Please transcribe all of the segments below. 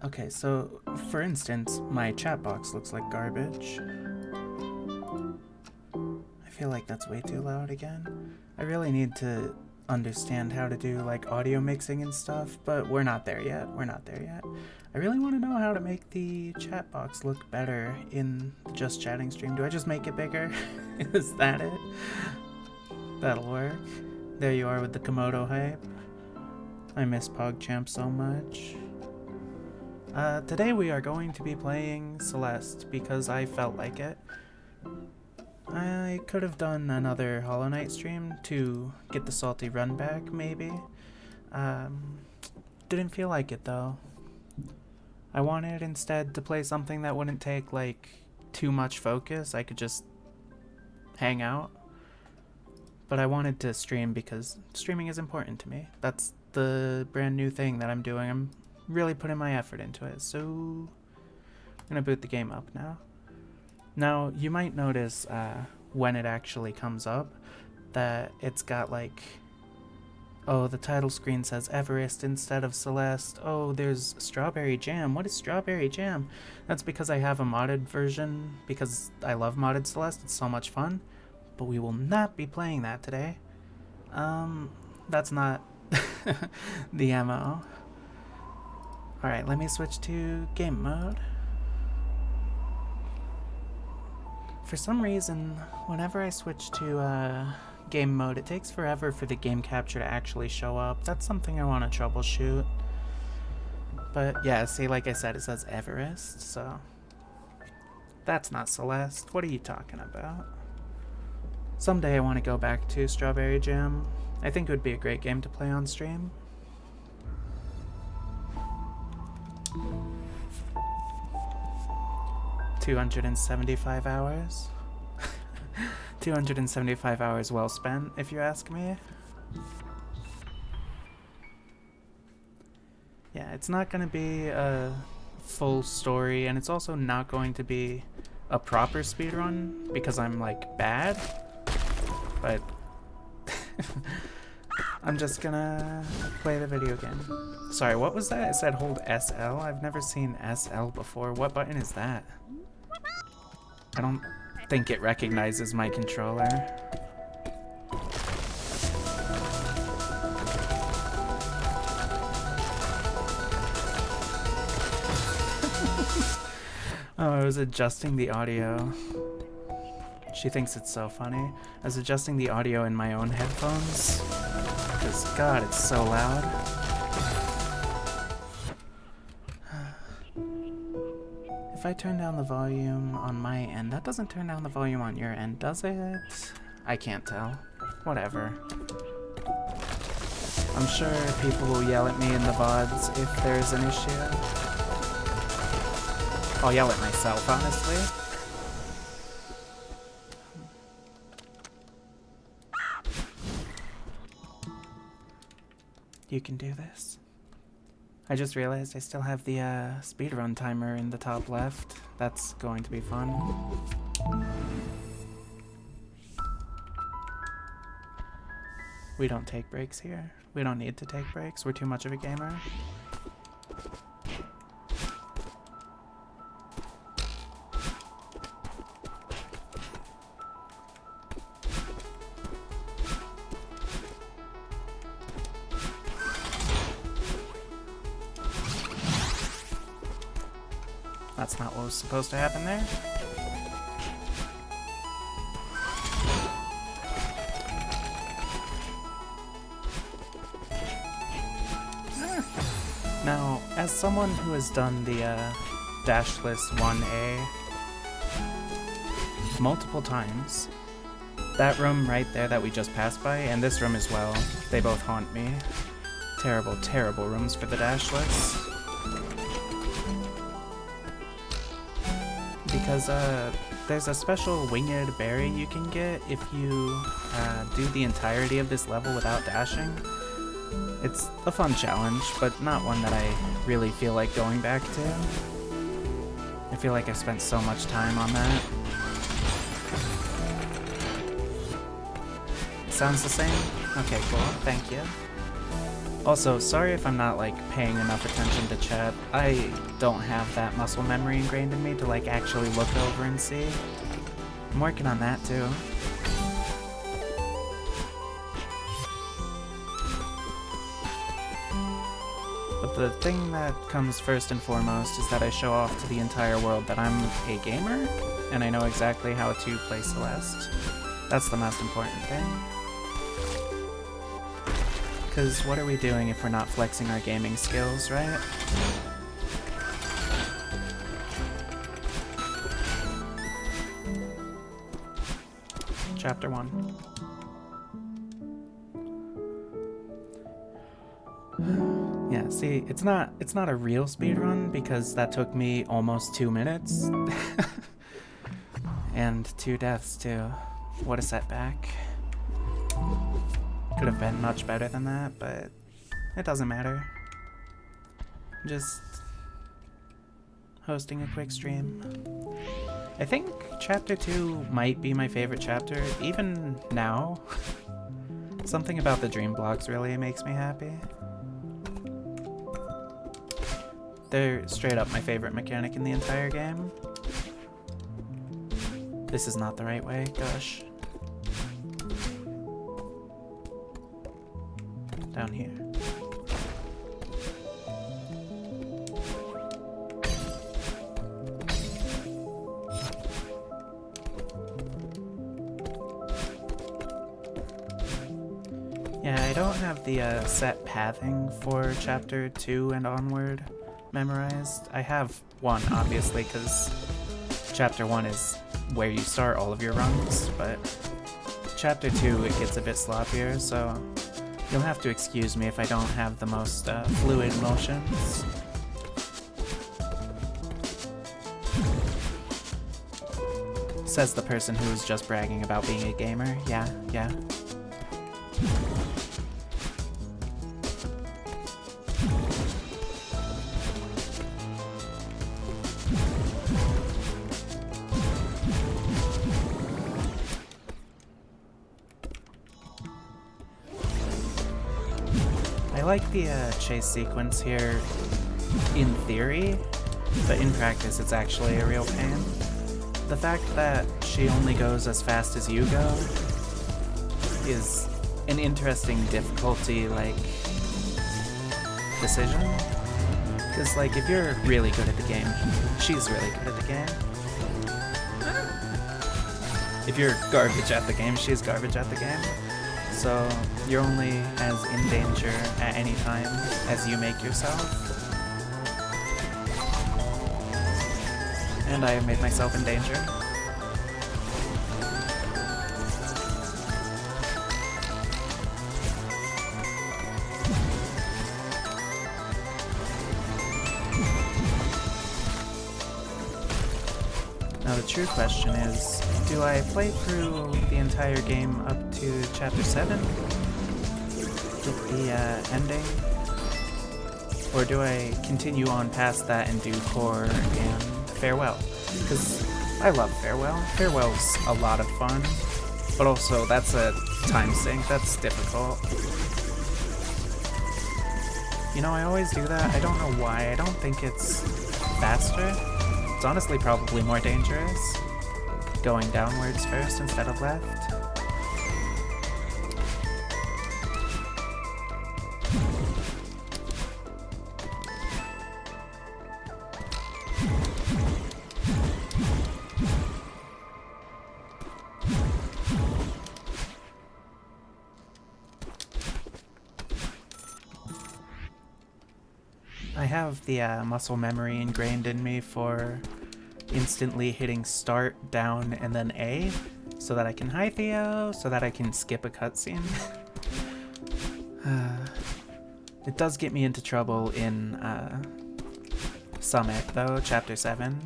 Okay, so for instance, my chat box looks like garbage. I feel like that's way too loud again. I really need to understand how to do like audio mixing and stuff, but we're not there yet. I really want to know how to make the chat box look better in the Just Chatting stream. Do I just make it bigger? Is that it? That'll work. There you are with the Komodo hype. I miss PogChamp so much. Today we are going to be playing Celeste because I felt like it. I could have done another Hollow Knight stream to get the salty run back, maybe. Didn't feel like it though. I wanted instead to play something that wouldn't take like too much focus. I could just hang out. But I wanted to stream because streaming is important to me. That's the brand new thing that I'm doing. I'm really putting my effort into it. So I'm gonna boot the game up now. Now you might notice when it actually comes up that it's got like, oh, the title screen says Everest instead of Celeste. Oh, there's Strawberry Jam. What is Strawberry Jam? That's because I have a modded version because I love modded Celeste. It's so much fun. But we will not be playing that today. That's not the MO. Alright, let me switch to game mode. For some reason, whenever I switch to game mode, it takes forever for the game capture to actually show up. That's something I want to troubleshoot. But yeah, see, like I said, it says Everest, so that's not Celeste. What are you talking about? Someday I want to go back to Strawberry Jam. I think it would be a great game to play on stream. $275 hours. 275 hours well spent, if you ask me. Yeah, it's not going to be a full story, and it's also not going to be a proper speedrun because I'm like bad. But I'm just gonna play the video game. Sorry, what was that? It said hold SL? I've never seen SL before. What button is that? I don't think it recognizes my controller. Oh, I was adjusting the audio. She thinks it's so funny. I was adjusting the audio in my own headphones. Because, God, it's so loud. If I turn down the volume on my end, that doesn't turn down the volume on your end, does it? I can't tell. Whatever. I'm sure people will yell at me in the VODs if there's an issue. I'll yell at myself, honestly. You can do this. I just realized I still have the speedrun timer in the top left. That's going to be fun. We don't take breaks here. We don't need to take breaks. We're too much of a gamer. That's not what was supposed to happen there. Now, as someone who has done the Dashless 1A multiple times, that room right there that we just passed by, and this room as well, they both haunt me. Terrible, terrible rooms for the Dashless. Because there's a special winged berry you can get if you do the entirety of this level without dashing. It's a fun challenge, but not one that I really feel like going back to. I feel like I spent so much time on that. Sounds the same? Okay, cool. Thank you. Also, sorry if I'm not, like, paying enough attention to chat. I don't have that muscle memory ingrained in me to, like, actually look over and see. I'm working on that, too. But the thing that comes first and foremost is that I show off to the entire world that I'm a gamer, and I know exactly how to play Celeste. That's the most important thing. Because what are we doing if we're not flexing our gaming skills, right? Chapter 1. Yeah, see, it's not a real speedrun because that took me almost 2 minutes. And 2 deaths too. What a setback. Could have been much better than that, but it doesn't matter. Just hosting a quick stream. I think chapter 2 might be my favorite chapter, even now. Something about the dream blocks really makes me happy. They're straight up my favorite mechanic in the entire game. This is not the right way, gosh. Down here. Yeah, I don't have the set pathing for chapter 2 and onward memorized. I have 1, obviously, because chapter 1 is where you start all of your runs, but chapter 2 it gets a bit sloppier, so you'll have to excuse me if I don't have the most fluid motions. Says the person who was just bragging about being a gamer. Yeah. I like the chase sequence here in theory, but in practice it's actually a real pain. The fact that she only goes as fast as you go is an interesting difficulty, like, decision. Because, like, if you're really good at the game, she's really good at the game. If you're garbage at the game, she's garbage at the game. So you're only as in danger at any time as you make yourself. And I have made myself in danger. Now the true question is, do I play through the entire game up to chapter 7? With the ending? Or do I continue on past that and do core and Farewell? Because I love Farewell. Farewell's a lot of fun, but also that's a time sink. That's difficult. You know, I always do that. I don't know why. I don't think it's faster. It's honestly probably more dangerous. Going downwards first instead of left. I have the muscle memory ingrained in me for instantly hitting start, down, and then A, so that I can hi Theo, so that I can skip a cutscene. It does get me into trouble in Summit, though, Chapter 7,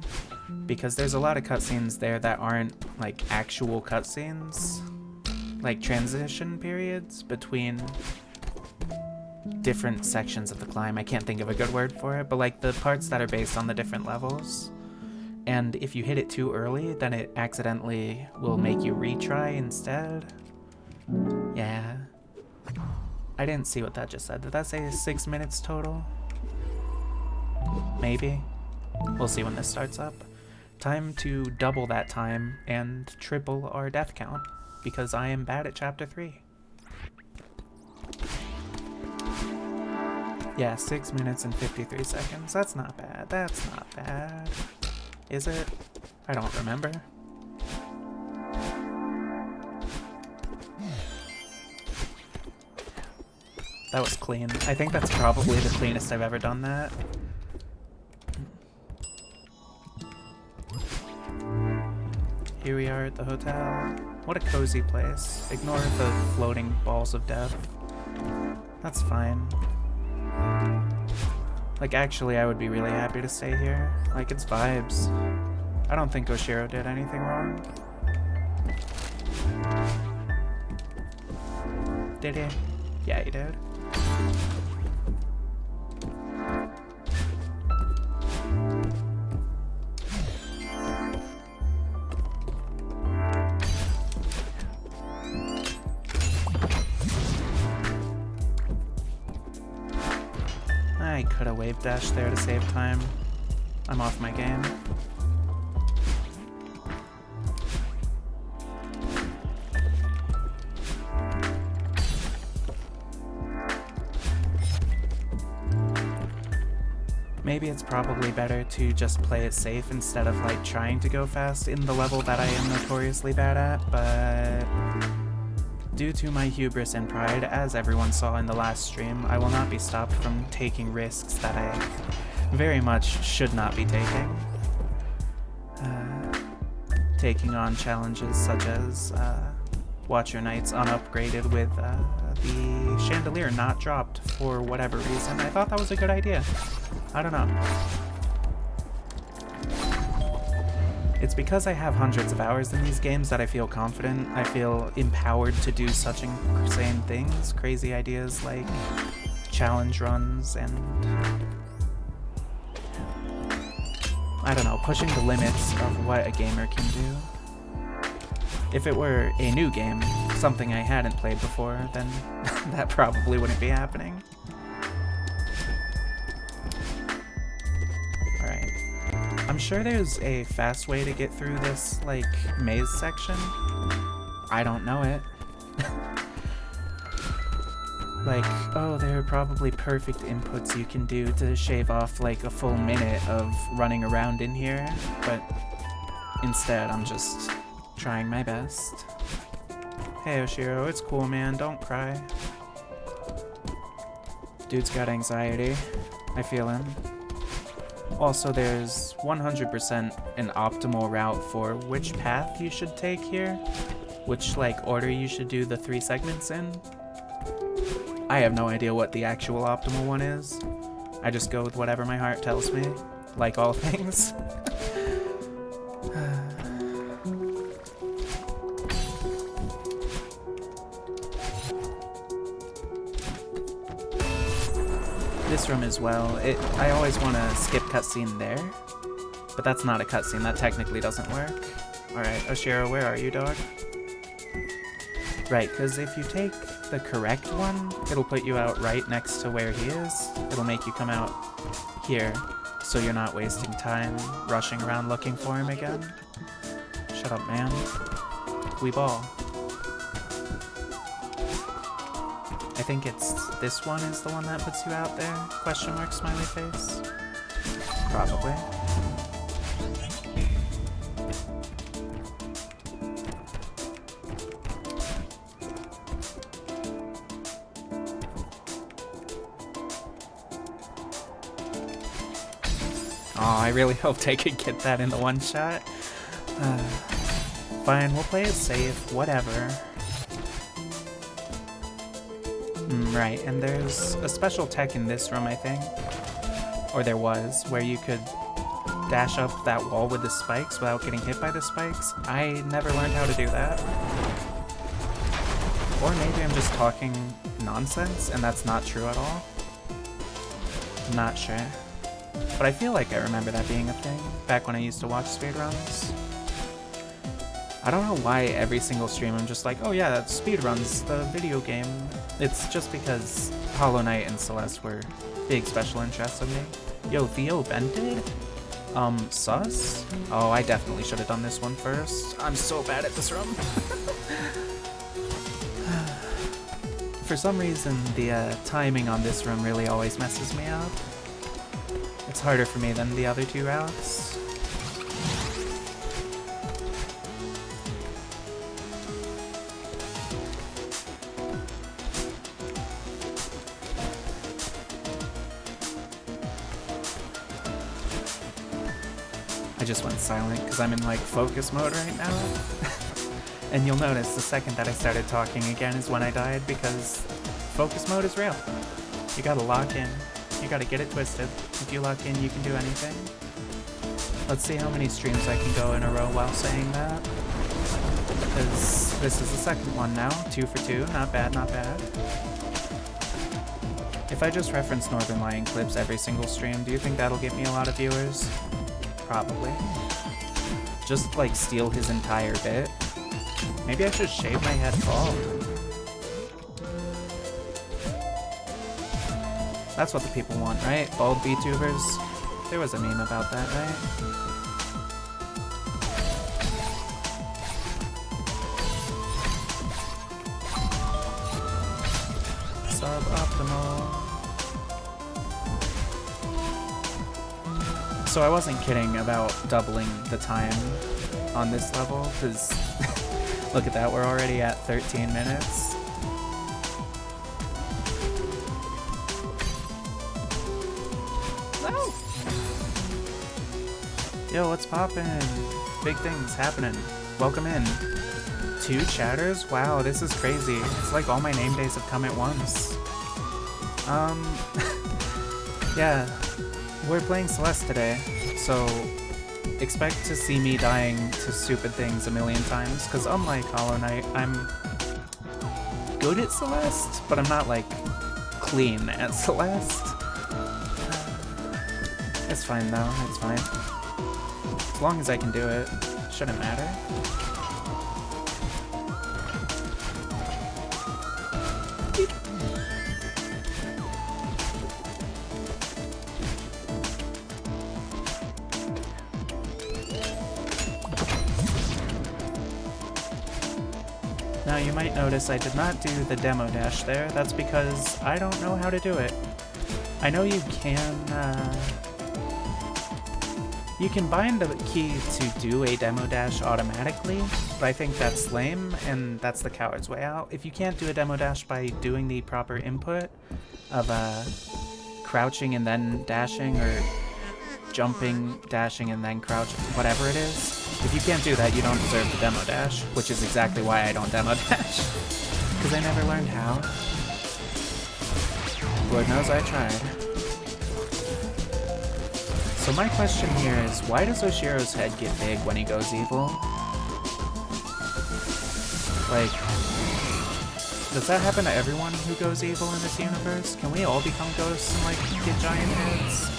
because there's a lot of cutscenes there that aren't, like, actual cutscenes, like transition periods between different sections of the climb. I can't think of a good word for it, but like the parts that are based on the different levels. And if you hit it too early, then it accidentally will make you retry instead. Yeah. I didn't see what that just said. Did that say 6 minutes total? Maybe. We'll see when this starts up. Time to double that time and triple our death count, because I am bad at Chapter 3. Yeah, 6 minutes and 53 seconds. That's not bad. That's not bad. Is it? I don't remember. That was clean. I think that's probably the cleanest I've ever done that. Here we are at the hotel. What a cozy place. Ignore the floating balls of death. That's fine. Like, actually, I would be really happy to stay here. Like, it's vibes. I don't think Oshiro did anything wrong. Did he? Yeah, he did. I could have wave dashed there to save time. I'm off my game. Maybe it's probably better to just play it safe instead of like trying to go fast in the level that I am notoriously bad at, but due to my hubris and pride, as everyone saw in the last stream, I will not be stopped from taking risks that I very much should not be taking. Taking on challenges such as Watcher Knights unupgraded with the chandelier not dropped for whatever reason. I thought that was a good idea. I don't know. It's because I have hundreds of hours in these games that I feel confident. I feel empowered to do such insane things, crazy ideas like challenge runs and, I don't know, pushing the limits of what a gamer can do. If it were a new game, something I hadn't played before, then that probably wouldn't be happening. I'm sure there's a fast way to get through this, like, maze section. I don't know it. Like, oh, there are probably perfect inputs you can do to shave off, like, a full minute of running around in here, but instead I'm just trying my best. Hey, Oshiro, it's cool, man. Don't cry. Dude's got anxiety. I feel him. Also, there's 100% an optimal route for which path you should take here, which, like, order you should do the 3 segments in. I have no idea what the actual optimal one is. I just go with whatever my heart tells me, like all things. This room as well. I always want to skip cutscene there, but that's not a cutscene. That technically doesn't work. Alright, Oshiro, where are you, dog? Right, because if you take the correct one, it'll put you out right next to where he is. It'll make you come out here, so you're not wasting time rushing around looking for him again. Shut up, man. We ball. I think it's this one is the one that puts you out there? Question mark, smiley face? Probably. Oh, I really hoped I could get that in the one shot. Fine, we'll play it safe, whatever. Right, and there's a special tech in this room, I think. Or there was, where you could dash up that wall with the spikes without getting hit by the spikes. I never learned how to do that. Or maybe I'm just talking nonsense, and that's not true at all. I'm not sure. But I feel like I remember that being a thing, back when I used to watch speedruns. I don't know why every single stream I'm just like, oh yeah, that's speedruns, the video game. It's just because Hollow Knight and Celeste were big special interests of me. Yo, Theo vented? Sus? Oh, I definitely should have done this one first. I'm so bad at this room. For some reason, the timing on this room really always messes me up. It's harder for me than the other two routes. I just went silent because I'm in like focus mode right now. And you'll notice the second that I started talking again is when I died, because focus mode is real. You gotta lock in. You gotta get it twisted. If you lock in, you can do anything. Let's see how many streams I can go in a row while saying that. Because this is the second one now. 2 for 2. Not bad, not bad. If I just reference Northern Lion clips every single stream, do you think that'll get me a lot of viewers? Probably. Just like steal his entire bit. Maybe I should shave my head bald. That's what the people want, right? Bald VTubers? There was a meme about that, right? Suboptimal. So I wasn't kidding about doubling the time on this level, because look at that, we're already at 13 minutes. No! Yo, what's poppin'? Big things happening. Welcome in. 2 chatters? Wow, this is crazy. It's like all my name days have come at once. Yeah. We're playing Celeste today, so expect to see me dying to stupid things a million times, because unlike Hollow Knight, I'm good at Celeste, but I'm not, like, clean at Celeste. It's fine, though. It's fine. As long as I can do it, shouldn't matter. Now you might notice I did not do the demo dash there. That's because I don't know how to do it. I know you can bind a key to do a demo dash automatically, but I think that's lame, and that's the coward's way out. If you can't do a demo dash by doing the proper input of crouching and then dashing, or jumping, dashing, and then crouching, whatever it is, if you can't do that, you don't deserve the demo dash, which is exactly why I don't demo dash. Because I never learned how. Lord knows I tried. So my question here is, why does Oshiro's head get big when he goes evil? Like, does that happen to everyone who goes evil in this universe? Can we all become ghosts and, like, get giant heads?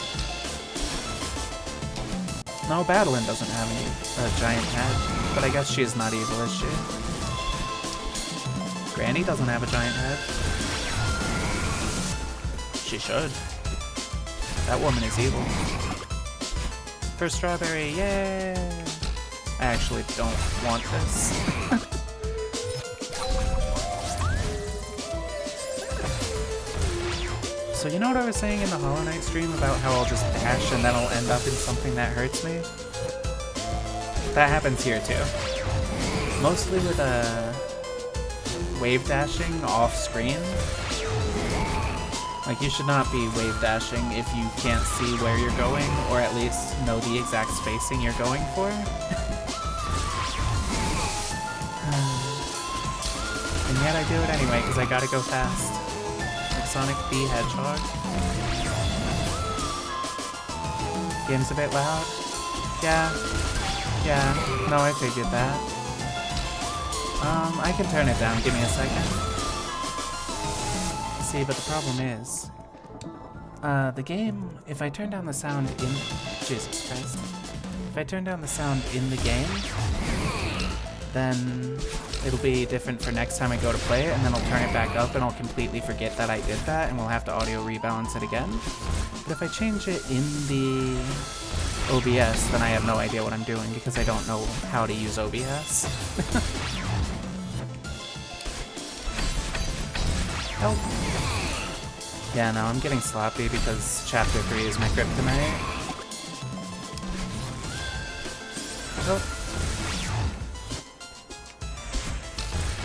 No, Badeline doesn't have a giant head, but I guess she's not evil, is she? Granny doesn't have a giant head. She should. That woman is evil. First strawberry, yay! I actually don't want this. So you know what I was saying in the Hollow Knight stream about how I'll just dash and then I'll end up in something that hurts me? That happens here too. Mostly with wave dashing off screen. Like, you should not be wave dashing if you can't see where you're going, or at least know the exact spacing you're going for. And yet I do it anyway, because I gotta go fast. Like Sonic the Hedgehog. Game's a bit loud. Yeah, no, I figured that. I can turn it down, give me a second. See, but the problem is, the game, if I turn down the sound in, Jesus Christ, if I turn down the sound in the game, then It'll be different for next time I go to play it, and then I'll turn it back up and I'll completely forget that I did that, and we'll have to audio rebalance it again. But if I change it in the OBS, then I have no idea what I'm doing because I don't know how to use OBS. Help! Yeah, no, I'm getting sloppy because Chapter 3 is my kryptonite. Oh.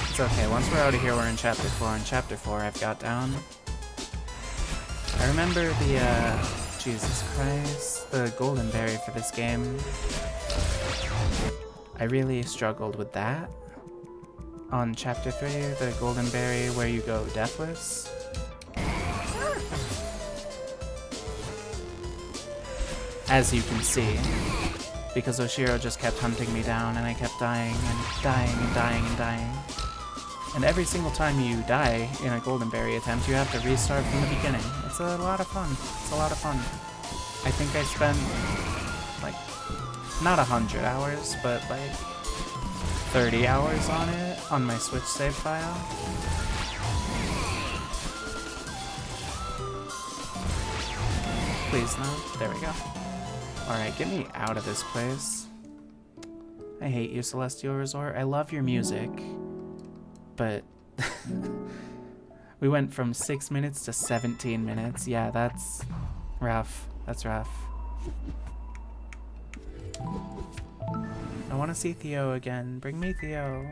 It's okay, once we're out of here, we're in Chapter 4. In Chapter 4, I've got down. I remember the, Jesus Christ, the golden berry for this game. I really struggled with that. On Chapter 3, the golden berry where you go deathless. As you can see, because Oshiro just kept hunting me down and I kept dying and dying and dying and dying. And every single time you die in a golden berry attempt, you have to restart from the beginning. It's a lot of fun. It's a lot of fun. I think I spent, like, not 100 hours, but like 30 hours on it, on my Switch save file. Please no. There we go. Alright, get me out of this place. I hate you, Celestial Resort. I love your music. But we went from 6 minutes to 17 minutes. Yeah, that's rough. That's rough. I want to see Theo again. Bring me Theo.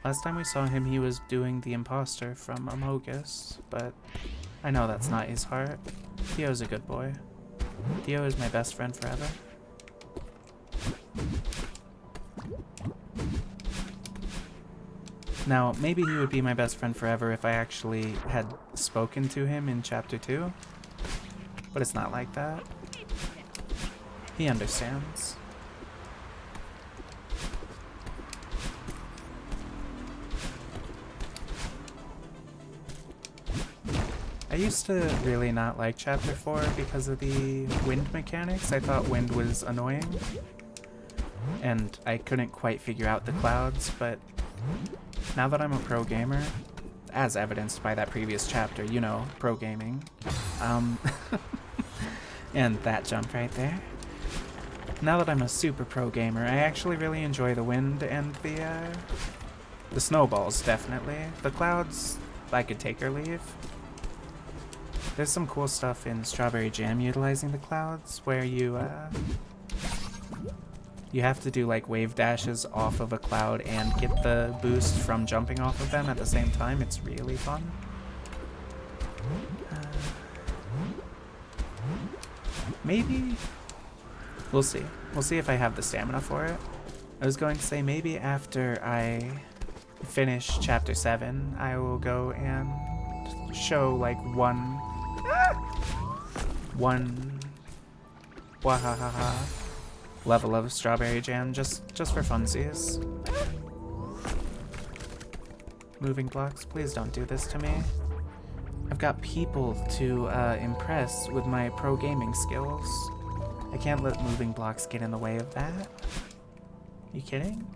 Last time we saw him, he was doing the imposter from Amogus, but I know that's not his heart. Theo's a good boy. Theo is my best friend forever. Now, maybe he would be my best friend forever if I actually had spoken to him in Chapter 2, but it's not like that. He understands. I used to really not like Chapter 4 because of the wind mechanics. I thought wind was annoying, and I couldn't quite figure out the clouds, but now that I'm a pro gamer, as evidenced by that previous chapter, you know, pro gaming, and that jump right there. Now that I'm a super pro gamer, I actually really enjoy the wind and the snowballs, definitely. The clouds, I could take or leave. There's some cool stuff in Strawberry Jam utilizing the clouds, where you have to do like wave dashes off of a cloud and get the boost from jumping off of them at the same time. It's really fun. Maybe we'll see. We'll see if I have the stamina for it. I was going to say maybe after I finish Chapter 7, I will go and show like one wahahaha level of Strawberry Jam just for funsies. Moving blocks, please don't do this to me. I've got people to impress with my pro gaming skills. I can't let moving blocks get in the way of that. You kidding?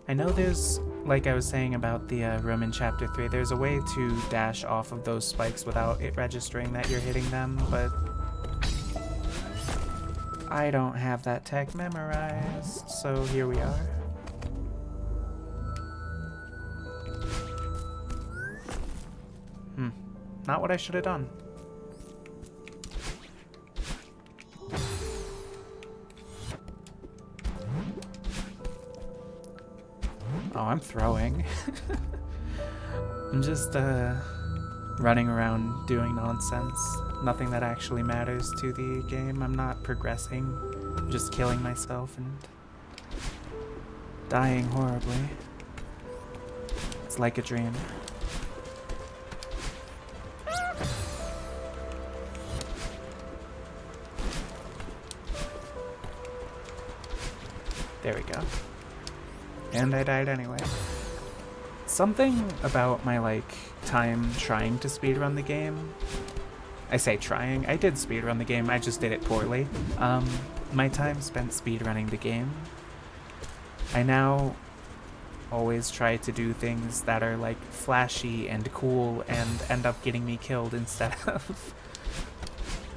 I know there's, like I was saying about the room in Chapter 3, there's a way to dash off of those spikes without it registering that you're hitting them, but I don't have that tech memorized, so here we are. Not what I should have done. Oh, I'm throwing. I'm just running around doing nonsense. Nothing that actually matters to the game. I'm not progressing. I'm just killing myself and dying horribly. It's like a dream. There we go. And I died anyway. Something about my, like, time trying to speedrun the game. I say trying. I did speedrun the game, I just did it poorly. my time spent speedrunning the game, I now always try to do things that are like flashy and cool and end up getting me killed instead of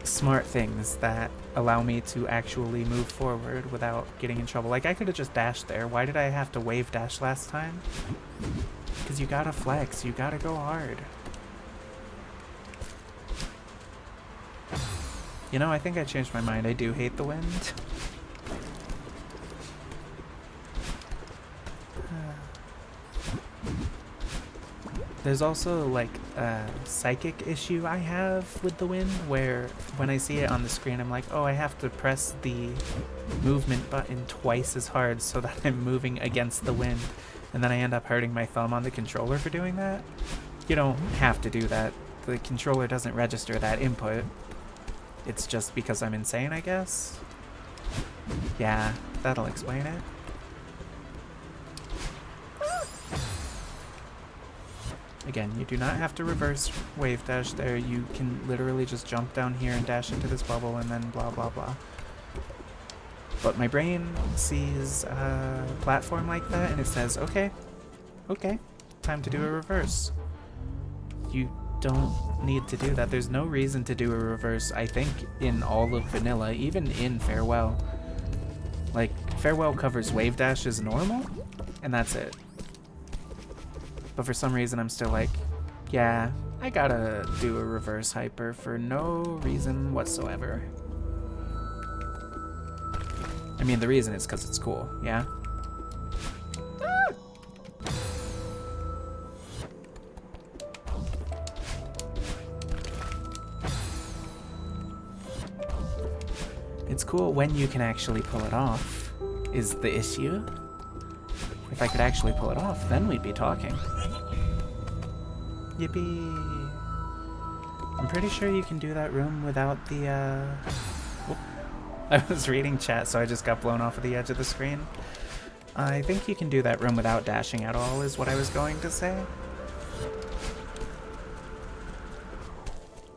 smart things that allow me to actually move forward without getting in trouble. Like, I could have just dashed there. Why did I have to wave dash last time? Because you gotta flex, you gotta go hard. You know, I think I changed my mind. I do hate the wind. There's also like a psychic issue I have with the wind where when I see it on the screen I'm like, oh, I have to press the movement button twice as hard so that I'm moving against the wind, and then I end up hurting my thumb on the controller for doing that. You don't have to do that. The controller doesn't register that input. It's just because I'm insane, I guess. Yeah, that'll explain it. Again, you do not have to reverse wave dash there. You can literally just jump down here and dash into this bubble and then blah blah blah. But my brain sees a platform like that and it says, okay, time to do a reverse. You don't need to do that. There's no reason to do a reverse, I think, in all of vanilla, even in Farewell. Like, Farewell covers wave dash as normal, and that's it. But for some reason I'm still like, yeah, I gotta do a reverse hyper for no reason whatsoever. I mean, the reason is because it's cool, yeah? It's cool when you can actually pull it off, is the issue. If I could actually pull it off, then we'd be talking. Yippee! I'm pretty sure you can do that room without the, Whoop. I was reading chat, so I just got blown off of the edge of the screen. I think you can do that room without dashing at all, is what I was going to say.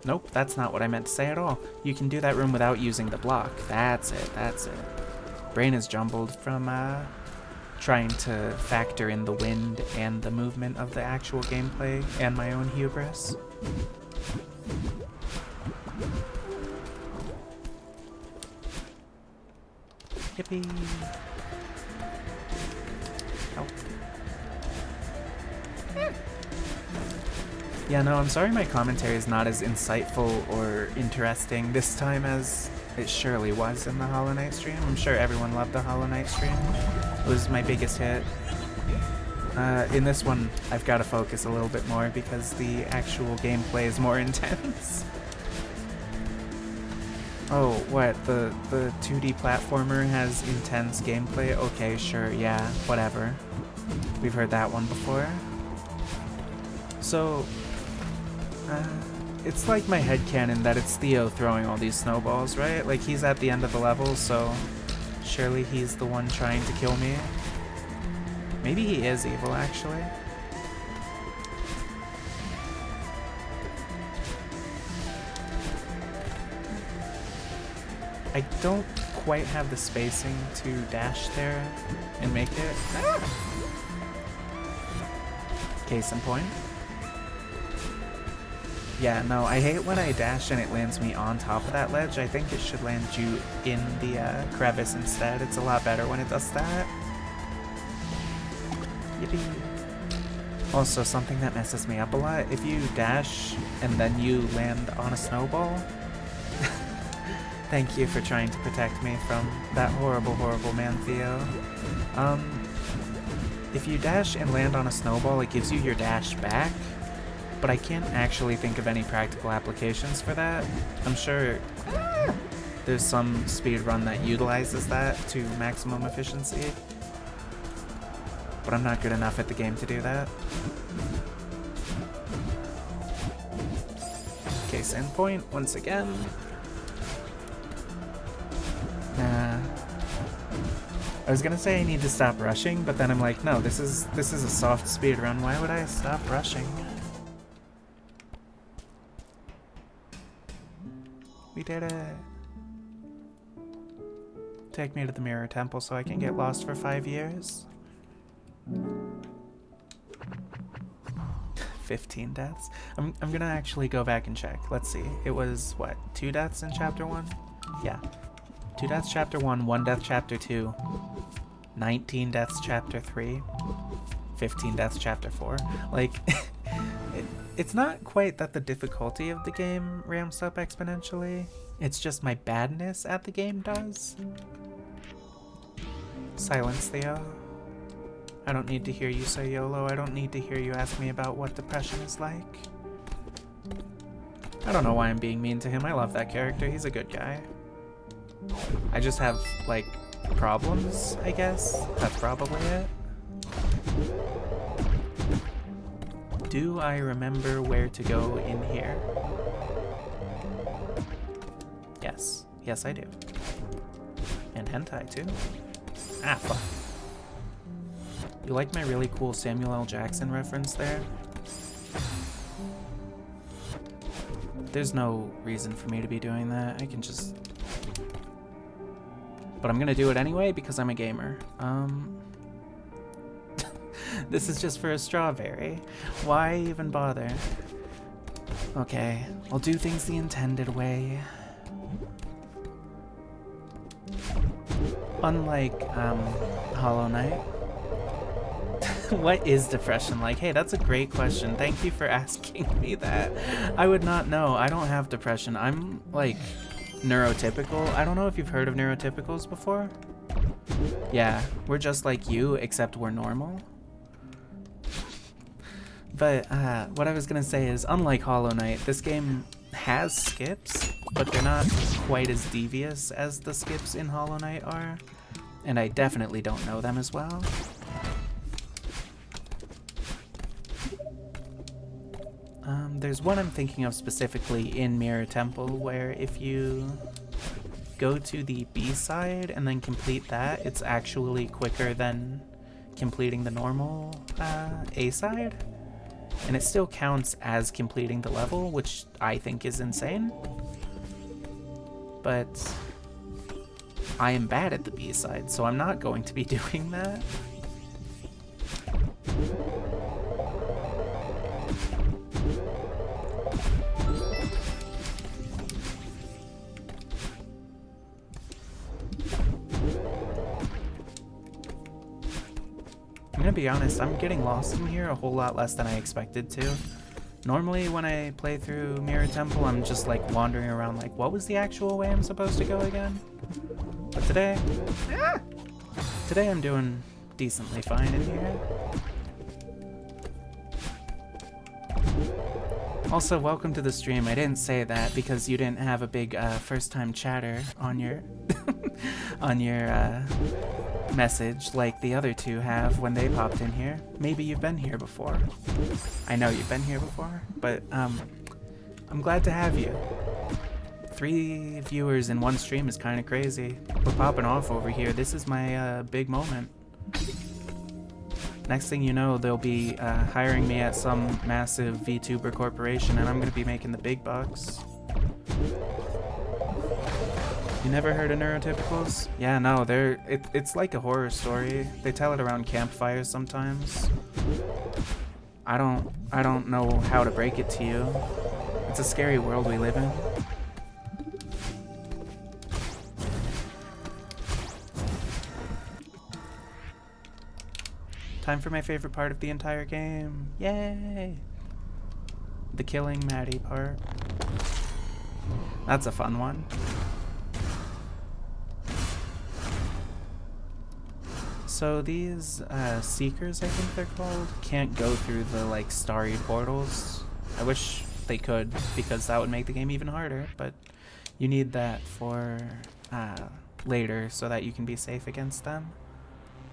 Nope, that's not what I meant to say at all. You can do that room without using the block. That's it, that's it. Brain is jumbled from, trying to factor in the wind and the movement of the actual gameplay and my own hubris. Yippee! Oh. Yeah, no, I'm sorry my commentary is not as insightful or interesting this time as it surely was in the Hollow Knight stream. I'm sure everyone loved the Hollow Knight stream. It was my biggest hit. In this one, I've got to focus a little bit more because the actual gameplay is more intense. Oh, what? The 2D platformer has intense gameplay? Okay, sure, yeah, whatever. We've heard that one before. So, it's like my headcanon that it's Theo throwing all these snowballs, right? Like, he's at the end of the level, so surely he's the one trying to kill me. Maybe he is evil, actually. I don't quite have the spacing to dash there and make it. Case in point. Yeah, no, I hate when I dash and it lands me on top of that ledge. I think it should land you in the crevice instead. It's a lot better when it does that. Yippee. Also, something that messes me up a lot, if you dash and then you land on a snowball, thank you for trying to protect me from that horrible, horrible man, Theo. If you dash and land on a snowball, it gives you your dash back, but I can't actually think of any practical applications for that. I'm sure there's some speedrun that utilizes that to maximum efficiency, but I'm not good enough at the game to do that. Case in point, once again. Nah. I was gonna say I need to stop rushing, but then I'm like, no, this is a soft speedrun. Why would I stop rushing? We did it. Take me to the Mirror Temple so I can get lost for 5 years. 15 deaths? I'm gonna actually go back and check. Let's see. It was, what, 2 deaths in Chapter 1? Yeah. 2 deaths Chapter 1, 1 death Chapter 2, 19 deaths Chapter 3, 15 deaths Chapter 4. Like, it's not quite that the difficulty of the game ramps up exponentially. It's just my badness at the game does. Silence, Theo. I don't need to hear you say YOLO. I don't need to hear you ask me about what depression is like. I don't know why I'm being mean to him. I love that character. He's a good guy. I just have, like, problems, I guess. That's probably it. Do I remember where to go in here? Yes. Yes, I do. And hentai, too. Ah, fuck. You like my really cool Samuel L. Jackson reference there? There's no reason for me to be doing that. I can just... But I'm gonna do it anyway because I'm a gamer. This is just for a strawberry. Why even bother? Okay, I'll do things the intended way. Unlike, Hollow Knight. What is depression like? Hey, that's a great question. Thank you for asking me that. I would not know. I don't have depression. I'm, like, neurotypical. I don't know if you've heard of neurotypicals before. Yeah, we're just like you, except we're normal. But, what I was gonna say is, unlike Hollow Knight, this game has skips, but they're not quite as devious as the skips in Hollow Knight are. And I definitely don't know them as well. There's one I'm thinking of specifically in Mirror Temple, where if you go to the B side and then complete that, it's actually quicker than completing the normal A side. And it still counts as completing the level, which I think is insane. But I am bad at the B side, so I'm not going to be doing that. I'm gonna be honest, I'm getting lost in here a whole lot less than I expected to. Normally when I play through Mirror Temple, I'm just like wandering around like, what was the actual way I'm supposed to go again? But today, today I'm doing decently fine in here. Also, welcome to the stream. I didn't say that because you didn't have a big first-time chatter on your on your message like the other two have when they popped in here. Maybe you've been here before. I know you've been here before, but I'm glad to have you. 3 viewers in one stream is kind of crazy. We're popping off over here. This is my big moment. Next thing you know, they'll be hiring me at some massive VTuber corporation, and I'm gonna be making the big bucks. You never heard of neurotypicals? Yeah, no, it's like a horror story. They tell it around campfires sometimes. I don't know how to break it to you. It's a scary world we live in. Time for my favorite part of the entire game. Yay! The killing Maddie part. That's a fun one. So these Seekers, I think they're called, can't go through the like starry portals. I wish they could, because that would make the game even harder, but you need that for later so that you can be safe against them.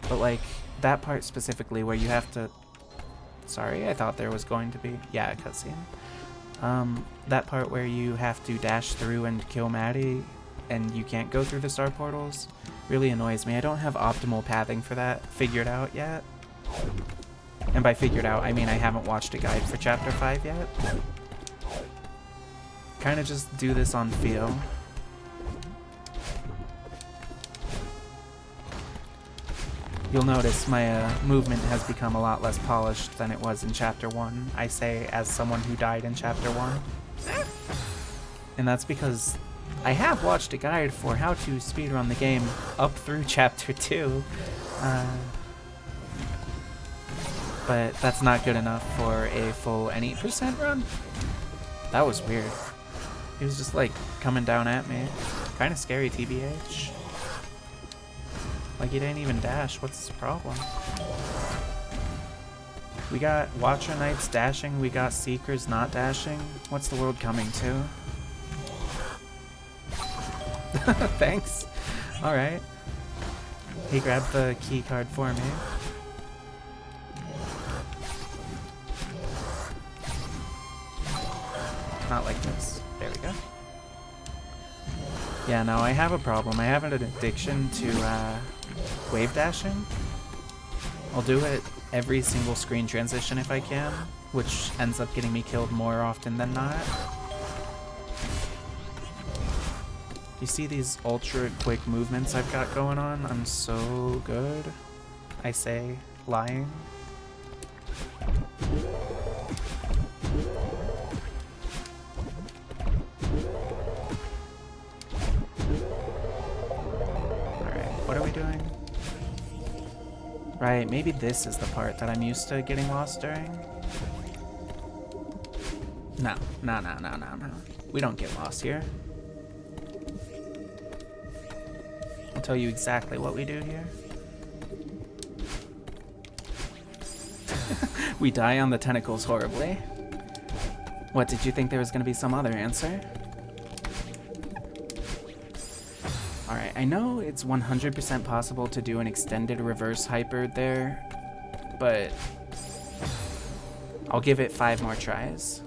But like that part specifically where you have to... Sorry, I thought there was going to be... Yeah, a cutscene. That part where you have to dash through and kill Maddie and you can't go through the star portals really annoys me. I don't have optimal pathing for that figured out yet. And by figured out, I mean I haven't watched a guide for Chapter 5 yet. Kind of just do this on feel. You'll notice my movement has become a lot less polished than it was in Chapter 1. I say as someone who died in Chapter 1. And that's because I have watched a guide for how to speedrun the game up through Chapter 2. But that's not good enough for a full N8% run. That was weird. He was just like coming down at me. Kind of scary, TBH. Like he didn't even dash. What's his problem? We got Watcher Knights dashing. We got Seekers not dashing. What's the world coming to? Thanks. Alright. He grabbed the key card for me. Not like this. There we go. Yeah, no, I have a problem. I have an addiction to wave dashing. I'll do it every single screen transition if I can, which ends up getting me killed more often than not. You see these ultra quick movements I've got going on? I'm so good. I say, lying. What are we doing? Right, maybe this is the part that I'm used to getting lost during. No. We don't get lost here. I'll tell you exactly what we do here. We die on the tentacles horribly. What, did you think there was going to be some other answer? Alright, I know it's 100% possible to do an extended reverse hyper there, but I'll give it 5 more tries.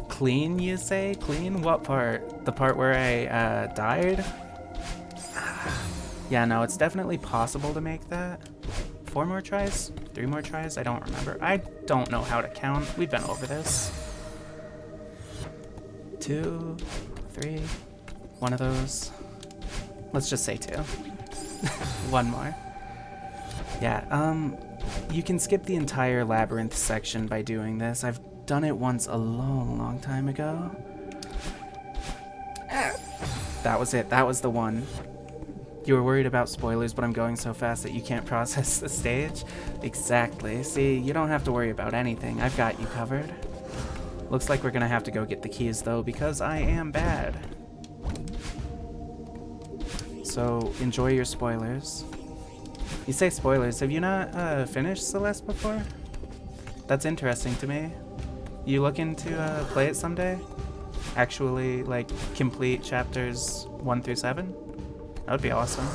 Clean, you say? Clean? What part? The part where I died? Yeah, no, it's definitely possible to make that. 4 more tries? 3 more tries? I don't remember. I don't know how to count. We've been over this. 2, 3, one of those. Let's just say 2. 1 more. Yeah, you can skip the entire labyrinth section by doing this. I've done it once a long time ago. That was it. That was the one. You were worried about spoilers, but I'm going so fast that you can't process the stage? Exactly. See, you don't have to worry about anything. I've got you covered. Looks like we're gonna have to go get the keys, though, because I am bad. So, enjoy your spoilers. You say spoilers. Have you not finished Celeste before? That's interesting to me. You looking to play it someday? Actually, like, complete chapters 1 through 7? That would be awesome.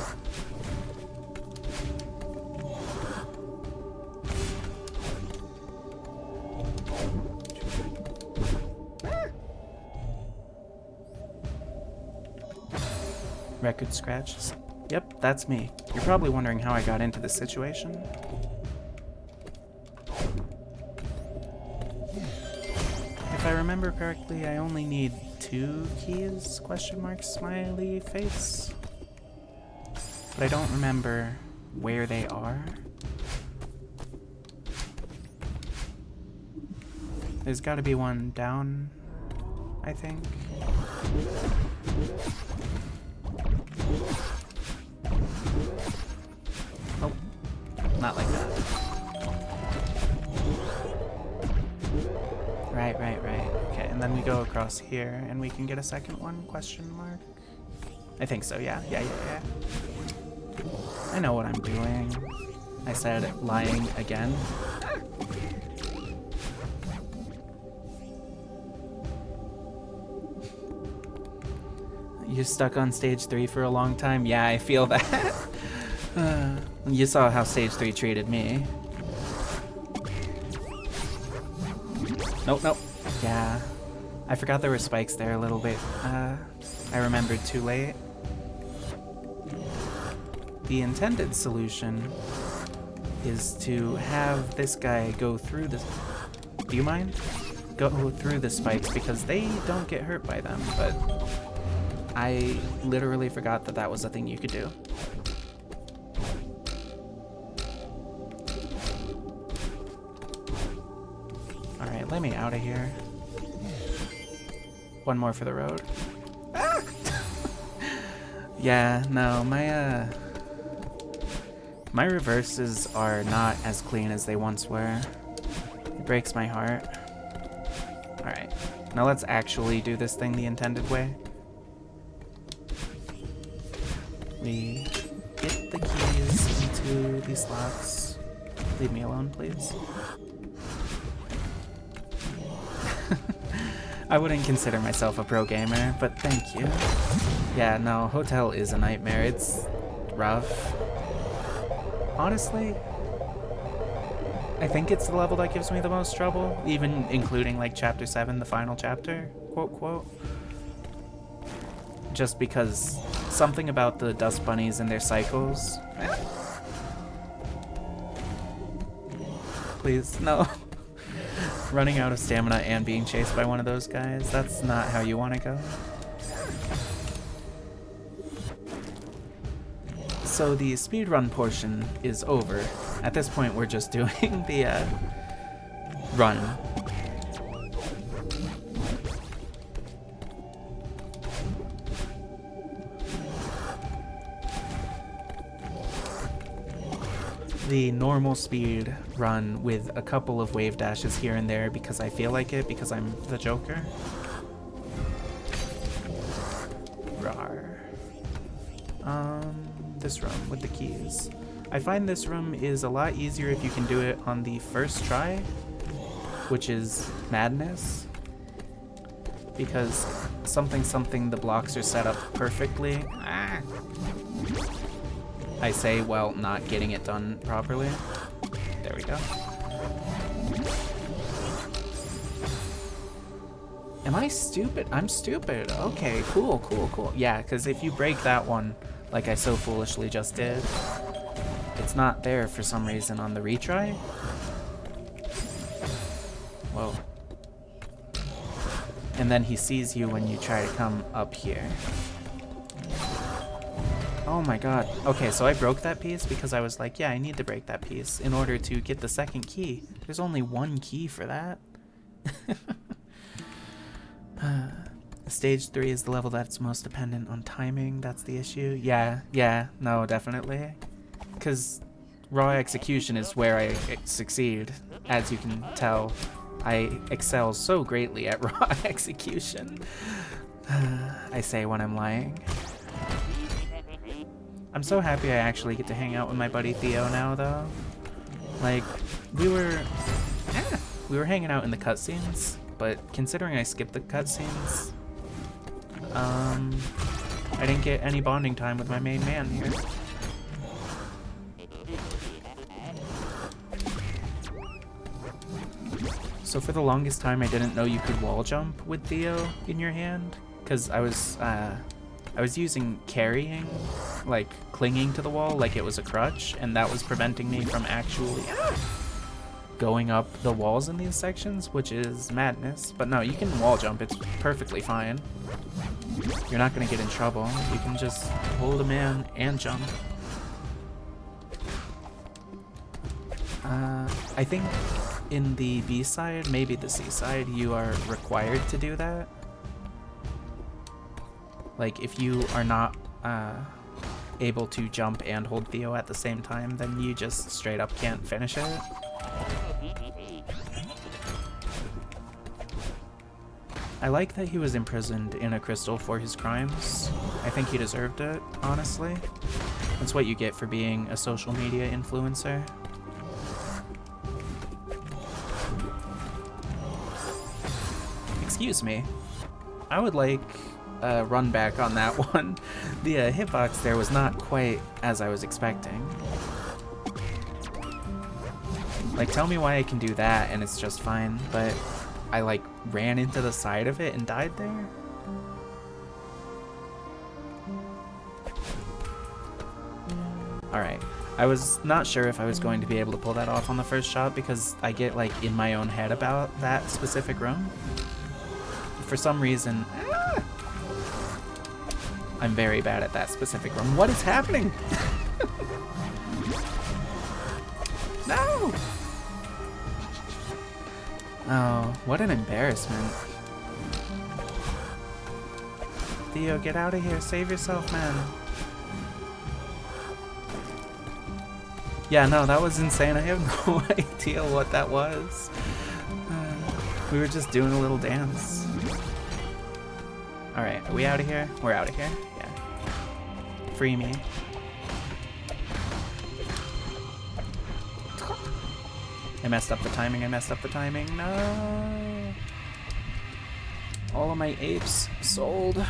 Record scratches. Yep, that's me. You're probably wondering how I got into this situation. If I remember correctly, I only need 2 keys? Question mark, smiley face. But I don't remember where they are. There's got to be one down, I think. Oh, not like that. Right. Okay, and then we go across here, and we can get a second one, question mark? I think so, yeah. I know what I'm doing. I said lying again. You're stuck on stage 3 for a long time? Yeah, I feel that. You saw how stage 3 treated me. Nope. Yeah. I forgot there were spikes there a little bit. I remembered too late. The intended solution is to have this guy go through the... Do you mind? Go through the spikes because they don't get hurt by them, but I literally forgot that that was a thing you could do. Alright, let me out of here. One more for the road. Ah! Yeah, no, my reverses are not as clean as they once were. It breaks my heart. Alright, now let's actually do this thing the intended way. We get the keys into these slots. Leave me alone, please. I wouldn't consider myself a pro gamer, but thank you. Yeah, no, Hotel is a nightmare. It's rough. Honestly, I think it's the level that gives me the most trouble, even including like chapter 7, the final chapter, quote, quote. Just because something about the dust bunnies and their cycles. Please, no. Running out of stamina and being chased by one of those guys, that's not how you want to go. So the speedrun portion is over. At this point, we're just doing the run. The normal speed run with a couple of wave dashes here and there because I feel like it, because I'm the Joker. Rawr. This room with the keys. I find this room is a lot easier if you can do it on the first try, which is madness. Because something the blocks are set up perfectly. Ah. I say, well, not getting it done properly. There we go. Am I stupid? I'm stupid. Okay, cool, cool, cool. Yeah, because if you break that one, like I so foolishly just did, it's not there for some reason on the retry. Whoa. And then he sees you when you try to come up here. Oh my god. Okay, so I broke that piece because I was like, yeah, I need to break that piece in order to get the second key. There's only one key for that. Stage 3 is the level that's most dependent on timing. That's the issue. Yeah, no, definitely. Because raw execution is where I succeed. As you can tell, I excel so greatly at raw execution. I say when I'm lying. I'm so happy I actually get to hang out with my buddy Theo now, though. Like, we were hanging out in the cutscenes, but considering I skipped the cutscenes, I didn't get any bonding time with my main man here. So for the longest time, I didn't know you could wall jump with Theo in your hand, because I was using carrying, like clinging to the wall like it was a crutch, and that was preventing me from actually going up the walls in these sections, which is madness. But no, you can wall jump, it's perfectly fine. You're not gonna get in trouble. You can just hold a man and jump. I think in the B side, maybe the C side, you are required to do that. Like, if you are not able to jump and hold Theo at the same time, then you just straight up can't finish it. I like that he was imprisoned in a crystal for his crimes. I think he deserved it, honestly. That's what you get for being a social media influencer. Excuse me. I would like run back on that one. The hitbox there was not quite as I was expecting. Like, tell me why I can do that and it's just fine, but I like ran into the side of it and died there? Alright, I was not sure if I was going to be able to pull that off on the first shot because I get like in my own head about that specific room. For some reason, I'm very bad at that specific room. What is happening? No! Oh, what an embarrassment. Theo, get out of here. Save yourself, man. Yeah, no, that was insane. I have no idea what that was. We were just doing a little dance. Alright, are we out of here? We're out of here. Yeah. Free me. I messed up the timing. I messed up the timing. No. All of my apes sold.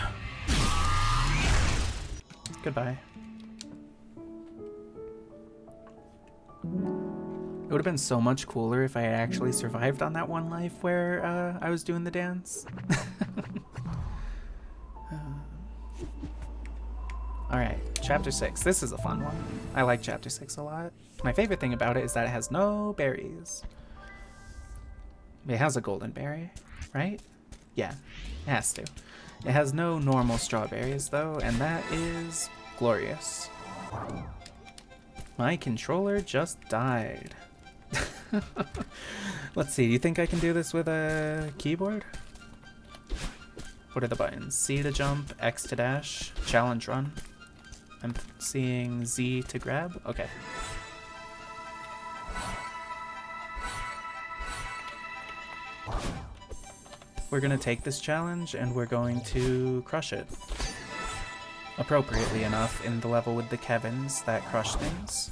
Goodbye. It would have been so much cooler if I had actually survived on that one life where I was doing the dance. Alright, chapter 6. This is a fun one. I like chapter 6 a lot. My favorite thing about it is that it has no berries. It has a golden berry, right? Yeah, it has to. It has no normal strawberries though, and that is glorious. My controller just died. Let's see, do you think I can do this with a keyboard? What are the buttons? C to jump, X to dash, challenge run. I'm seeing Z to grab. Okay. We're gonna take this challenge and we're going to crush it. Appropriately enough in the level with the Kevins that crush things.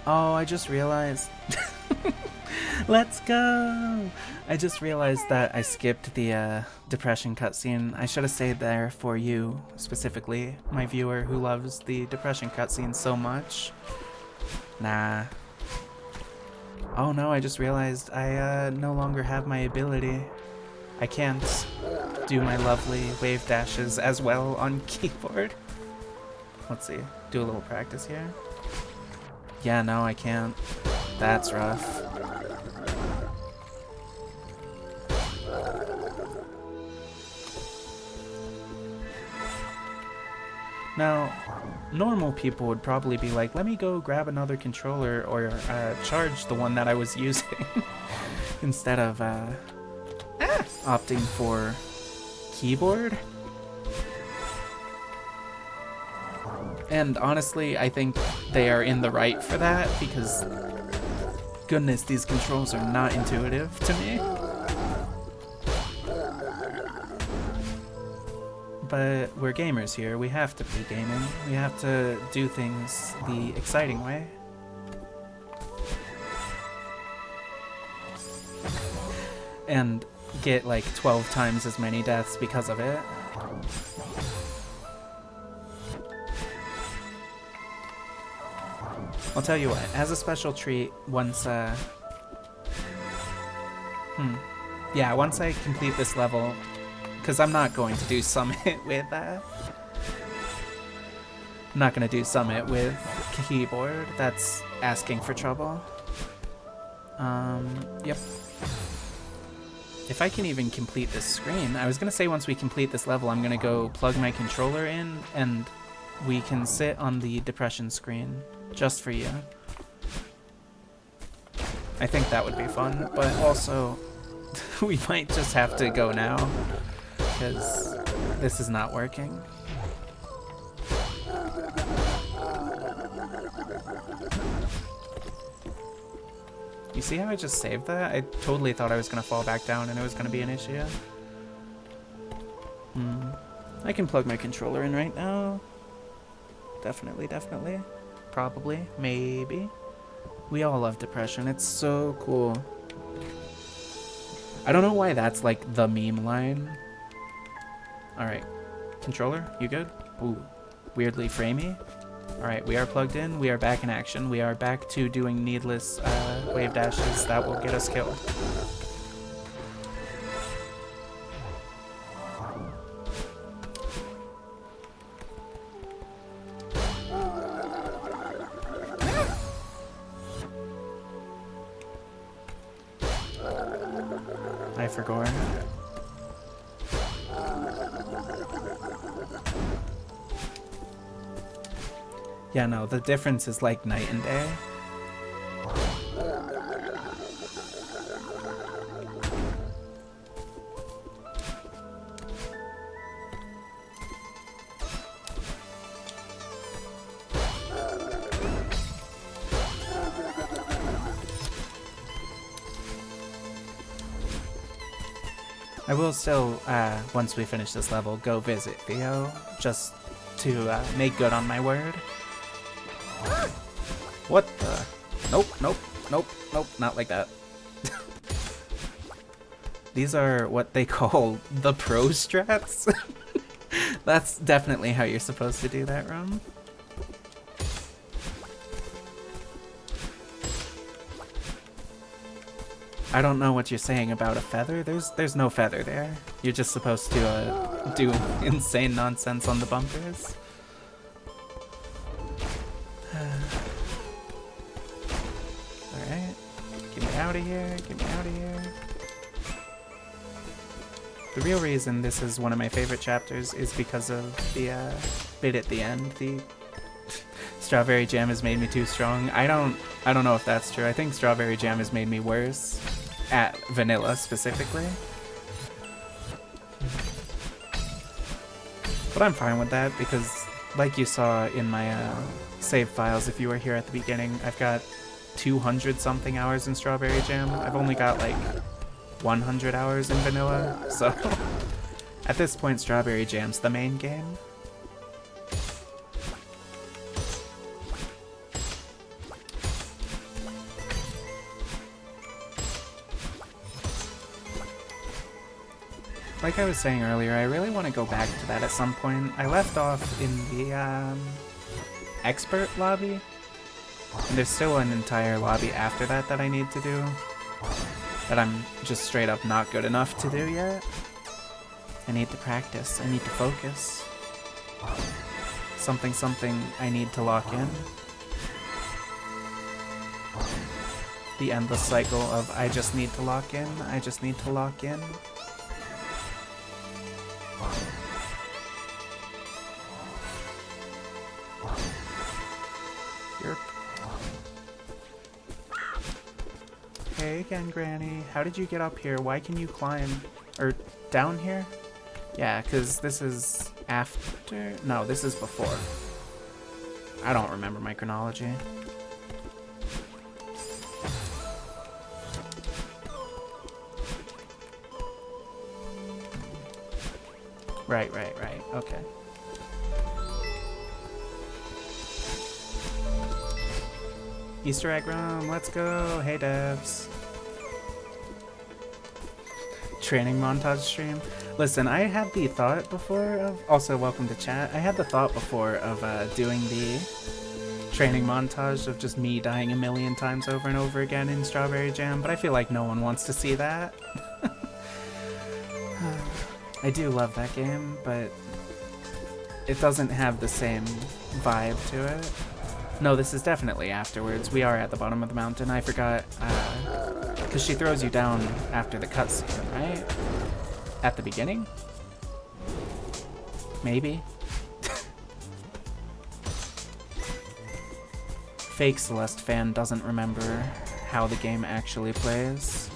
Oh, I just realized. Let's go! I just realized that I skipped the depression cutscene. I should have stayed there for you, specifically, my viewer who loves the depression cutscene so much. Nah. Oh no, I just realized I no longer have my ability. I can't do my lovely wave dashes as well on keyboard. Let's see, do a little practice here. Yeah, no, I can't. That's rough. Now, normal people would probably be like, let me go grab another controller or charge the one that I was using instead of opting for keyboard. And honestly, I think they are in the right for that because, goodness, these controls are not intuitive to me. But we're gamers here. We have to be gaming. We have to do things the exciting way. And get like 12 times as many deaths because of it. I'll tell you what, as a special treat, once once I complete this level, because I'm not going to do Summit with I'm not going to do Summit with keyboard. That's asking for trouble. Yep. If I can even complete this screen, I was going to say once we complete this level, I'm going to go plug my controller in and we can sit on the depression screen just for you. I think that would be fun, but also we might just have to go now because this is not working. You see how I just saved that? I totally thought I was going to fall back down and it was going to be an issue. I can plug my controller in right now. Definitely. Probably. Maybe. We all love depression. It's so cool. I don't know why that's like the meme line. Alright. Controller, you good? Ooh. Weirdly framey. Alright, we are plugged in. We are back in action. We are back to doing needless wave dashes that will get us killed. I forgot. Yeah, no, the difference is like night and day. I will still, once we finish this level, go visit Theo, just to make good on my word. What the? Nope, nope, nope, nope, not like that. These are what they call the pro strats. That's definitely how you're supposed to do that, Rum. I don't know what you're saying about a feather. There's no feather there. You're just supposed to do insane nonsense on the bumpers. Alright. Get me out of here. Get me out of here. The real reason this is one of my favorite chapters is because of the bit at the end. The strawberry jam has made me too strong. I don't know if that's true. I think strawberry jam has made me worse. At vanilla specifically. But I'm fine with that because, like you saw in my save files, if you were here at the beginning, I've got 200 something hours in strawberry jam. I've only got like 100 hours in vanilla, so at this point strawberry jam's the main game. Like I was saying earlier, I really want to go back to that at some point. I left off in the expert lobby, and there's still an entire lobby after that that I need to do, that I'm just straight up not good enough to do yet. I need to practice, I need to focus. Something I need to lock in. The endless cycle of I just need to lock in, I just need to lock in. Hey again, Granny. How did you get up here? Why can you climb? Or down here? Yeah, because this is after... No, this is before. I don't remember my chronology. Right. Okay. Easter egg room, let's go. Hey devs. Training montage stream. Listen, I had the thought before of, also welcome to chat, I had the thought before of doing the training montage of just me dying a million times over and over again in Strawberry Jam, but I feel like no one wants to see that. I do love that game, but it doesn't have the same vibe to it. No, this is definitely afterwards. We are at the bottom of the mountain. I forgot, because she throws you down after the cutscene, right? At the beginning? Maybe? Fake Celeste fan doesn't remember how the game actually plays.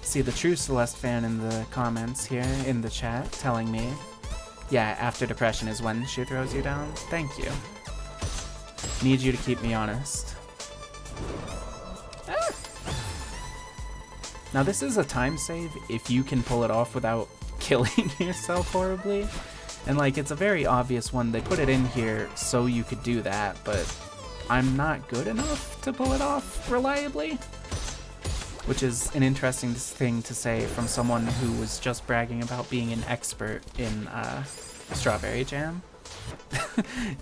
See the true Celeste fan in the comments here in the chat telling me, yeah, after depression is when she throws you down. Thank you. Need you to keep me honest. Ah. Now this is a time save if you can pull it off without killing yourself horribly. And like, it's a very obvious one. They put it in here so you could do that, but I'm not good enough to pull it off reliably. Which is an interesting thing to say from someone who was just bragging about being an expert in Strawberry Jam.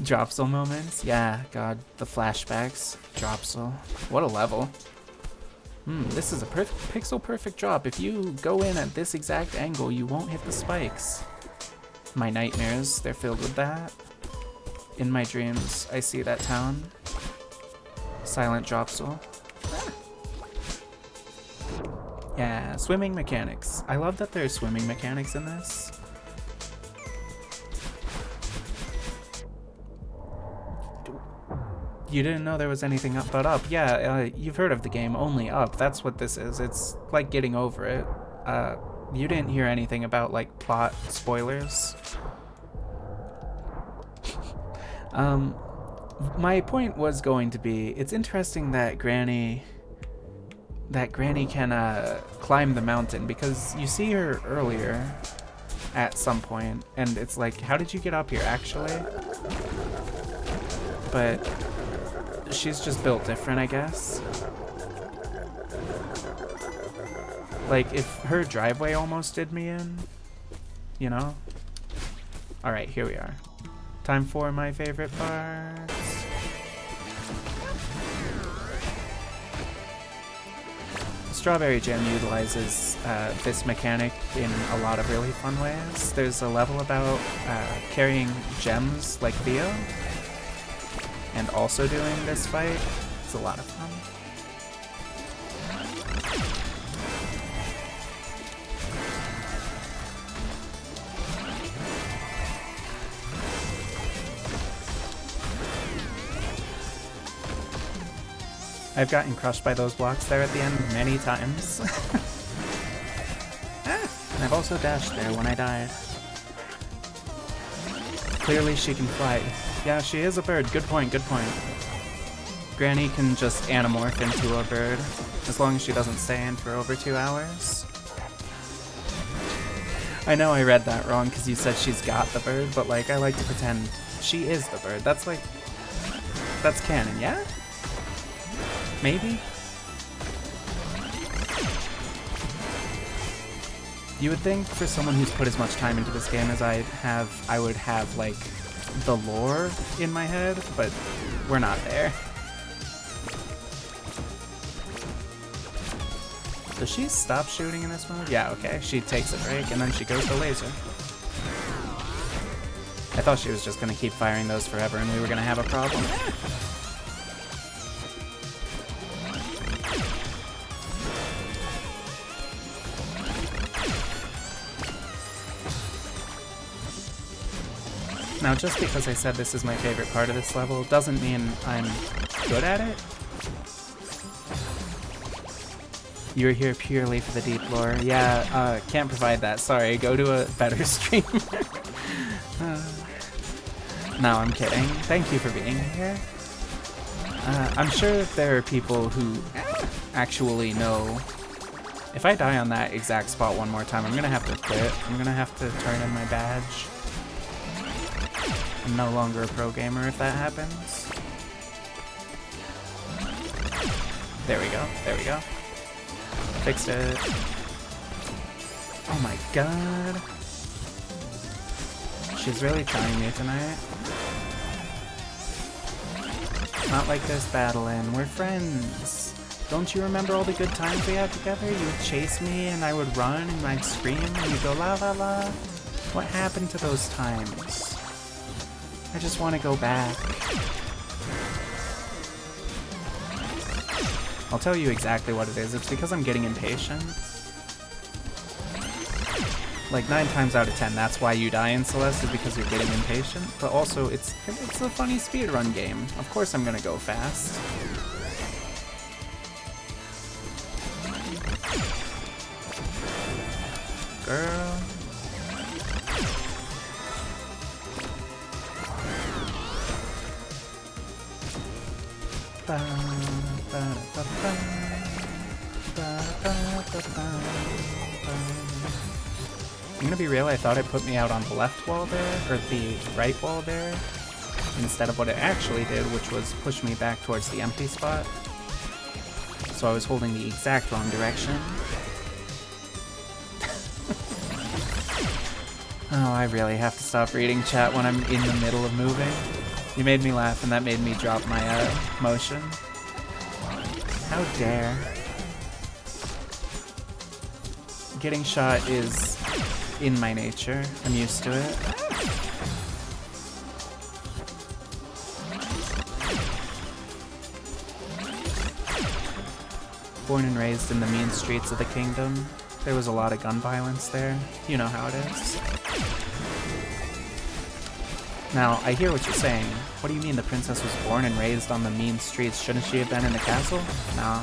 Dropsel moments. Yeah, God, the flashbacks. Dropsel. What a level. This is a pixel perfect drop. If you go in at this exact angle, you won't hit the spikes. My nightmares, they're filled with that. In my dreams, I see that town. Silent Dropsel. Yeah, swimming mechanics. I love that there's swimming mechanics in this. You didn't know there was anything up but up. Yeah, you've heard of the game Only Up. That's what this is. It's like getting over it. You didn't hear anything about, like, plot spoilers. My point was going to be, it's interesting that Granny can climb the mountain, because you see her earlier at some point, and it's like, how did you get up here, actually? But she's just built different, I guess. Like, if her driveway almost did me in, you know? Alright, here we are. Time for my favorite parts. Strawberry Jam utilizes this mechanic in a lot of really fun ways. There's a level about carrying gems like Theo, and also doing this fight. It's a lot of fun. I've gotten crushed by those blocks there at the end many times. And I've also dashed there when I died. Clearly she can fly. Yeah, she is a bird. Good point, good point. Granny can just anamorph into a bird, as long as she doesn't stay in for over 2 hours. I know I read that wrong because you said she's got the bird, but like, I like to pretend she is the bird. That's like, that's canon, yeah? Maybe? You would think for someone who's put as much time into this game as I would have, like, the lore in my head, but we're not there. Does she stop shooting in this mode? Yeah, okay. She takes a break and then she goes to laser. I thought she was just gonna keep firing those forever and we were gonna have a problem. Now, just because I said this is my favorite part of this level doesn't mean I'm good at it. You're here purely for the deep lore. Yeah, can't provide that. Sorry, go to a better streamer. No, I'm kidding. Thank you for being here. I'm sure that there are people who actually know. If I die on that exact spot one more time, I'm gonna have to quit. I'm gonna have to turn in my badge. I'm no longer a pro gamer if that happens. There we go, there we go. Fixed it. Oh my god. She's really trying me tonight. Not like this battling, we're friends. Don't you remember all the good times we had together? You would chase me and I would run and I'd scream and you'd go la la la. What happened to those times? I just want to go back. I'll tell you exactly what it is. It's because I'm getting impatient. Like 9 times out of 10, that's why you die in Celeste, is because you're getting impatient. But also, it's a funny speedrun game. Of course I'm gonna go fast. Girl. I'm gonna be real, I thought it put me out on the left wall there, or the right wall there, instead of what it actually did, which was push me back towards the empty spot. So I was holding the exact wrong direction. Oh, I really have to stop reading chat when I'm in the middle of moving. You made me laugh and that made me drop my motion. How dare. Getting shot is in my nature. I'm used to it. Born and raised in the mean streets of the kingdom. There was a lot of gun violence there. You know how it is. Now, I hear what you're saying. What do you mean the princess was born and raised on the mean streets? Shouldn't she have been in the castle? Nah.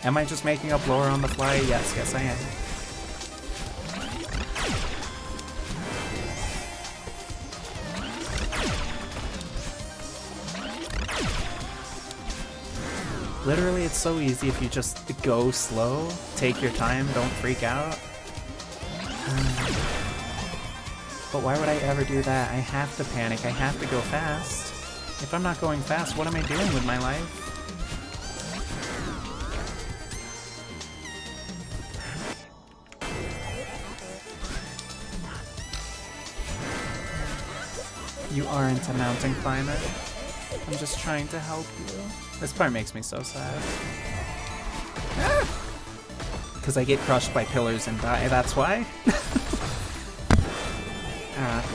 Am I just making up lore on the fly? Yes, yes I am. Literally, it's so easy if you just go slow, take your time, don't freak out. But why would I ever do that? I have to panic, I have to go fast. If I'm not going fast, what am I doing with my life? You aren't a mountain climber. I'm just trying to help you. This part makes me so sad. Because I get crushed by pillars and die, that's why?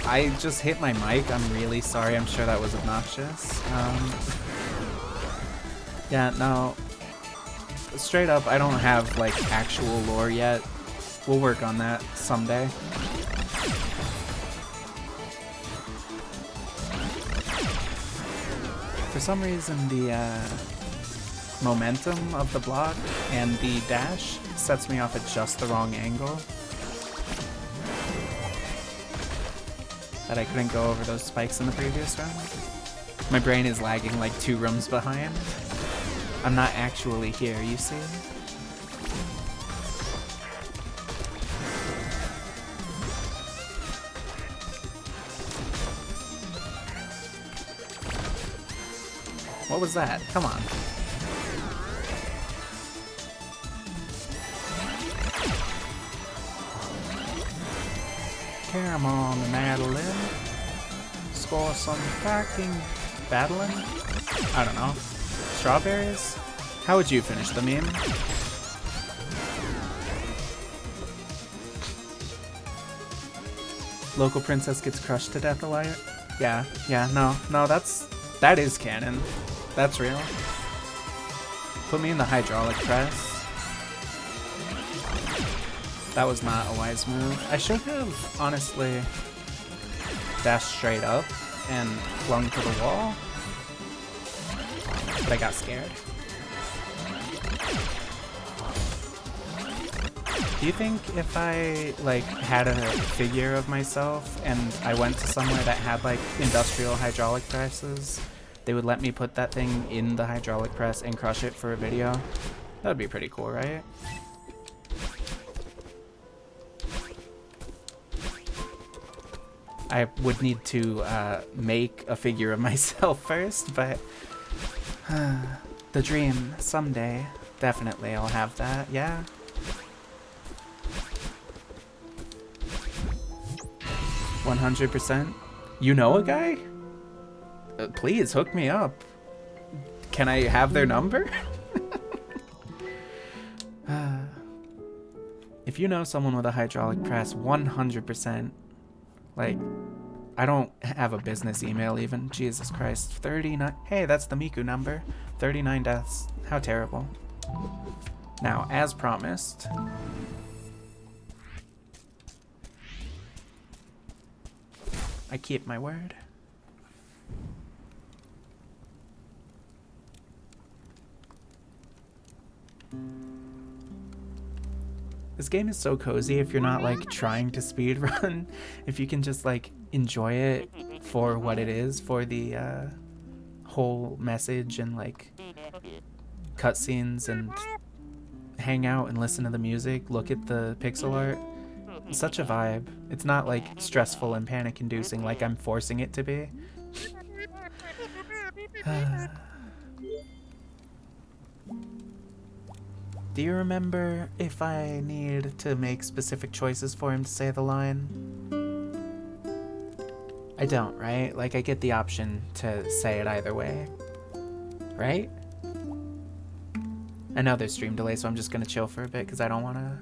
I just hit my mic, I'm really sorry, I'm sure that was obnoxious. Yeah, no. Straight up, I don't have, like, actual lore yet. We'll work on that someday. For some reason, the momentum of the block and the dash sets me off at just the wrong angle. That I couldn't go over those spikes in the previous round. My brain is lagging like 2 rooms behind. I'm not actually here, you see? What was that? Come on. Caramel and Madeline. Score some fucking battling? I don't know. Strawberries? How would you finish the meme? Local princess gets crushed to death alive? Yeah, no, that is canon. That's real. Put me in the hydraulic press. That was not a wise move. I should have, honestly, dashed straight up and flung to the wall. But I got scared. Do you think if I, like, had a figure of myself and I went to somewhere that had, like, industrial hydraulic presses, they would let me put that thing in the hydraulic press and crush it for a video? That would be pretty cool, right? I would need to make a figure of myself first, but the dream someday. Definitely I'll have that, yeah. $100%. You know a guy? Please hook me up. Can I have their number? If you know someone with a hydraulic press, 100%. Like, I don't have a business email even. Jesus Christ. 39. Hey, that's the Miku number. 39 deaths. How terrible. Now, as promised. I keep my word. This game is so cozy if you're not like trying to speedrun. If you can just like enjoy it for what it is, for the whole message and like cutscenes and hang out and listen to the music, look at the pixel art. It's such a vibe. It's not like stressful and panic inducing like I'm forcing it to be. Do you remember if I need to make specific choices for him to say the line? I don't, right? Like, I get the option to say it either way. Right? I know there's stream delay, so I'm just gonna chill for a bit because I don't want to...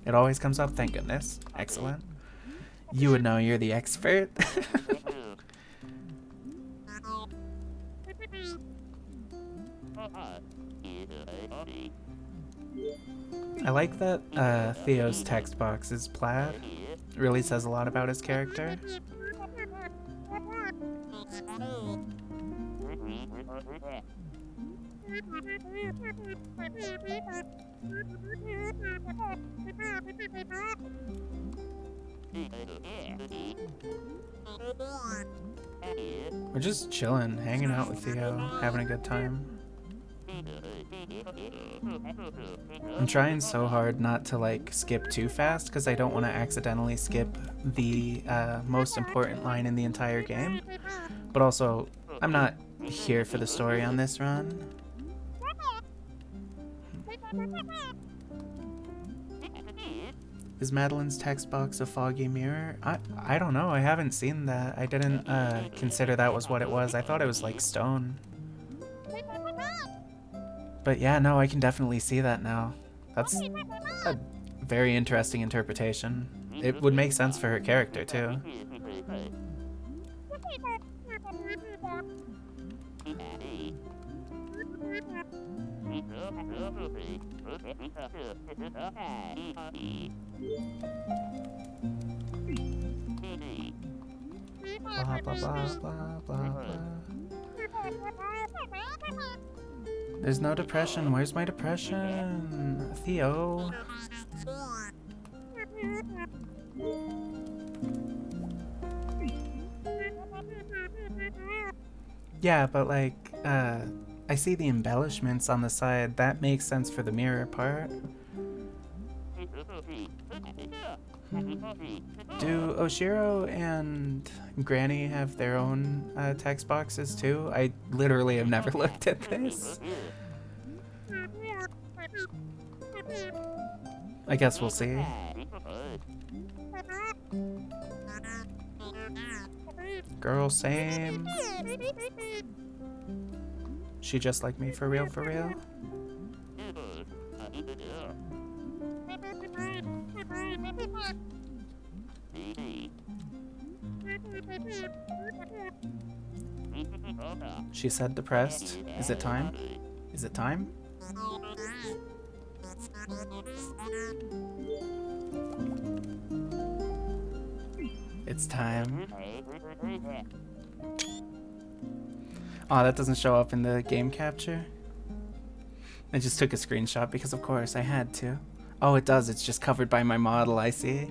It always comes up, thank goodness. Excellent. You would know, you're the expert. I like that Theo's text box is plaid. It really says a lot about his character. We're just chilling, hanging out with Theo, having a good time. I'm trying so hard not to like skip too fast because I don't want to accidentally skip the most important line in the entire game. But also, I'm not here for the story on this run. Is Madeline's text box a foggy mirror? I don't know. I haven't seen that. I didn't consider that was what it was. I thought it was like stone. But yeah, no, I can definitely see that now. That's a very interesting interpretation. It would make sense for her character too. Blah, blah, blah, blah, blah, blah. There's no depression. Where's my depression? Theo. Yeah, but like, I see the embellishments on the side. That makes sense for the mirror part. Do Oshiro and Granny have their own text boxes too? I literally have never looked at this. I guess we'll see. Girl, same. She just like me for real, for real? She said depressed. Is it time? Is it time? It's time. Oh, that doesn't show up in the game capture. I just took a screenshot because of course I had to. Oh, it does. It's just covered by my model, I see.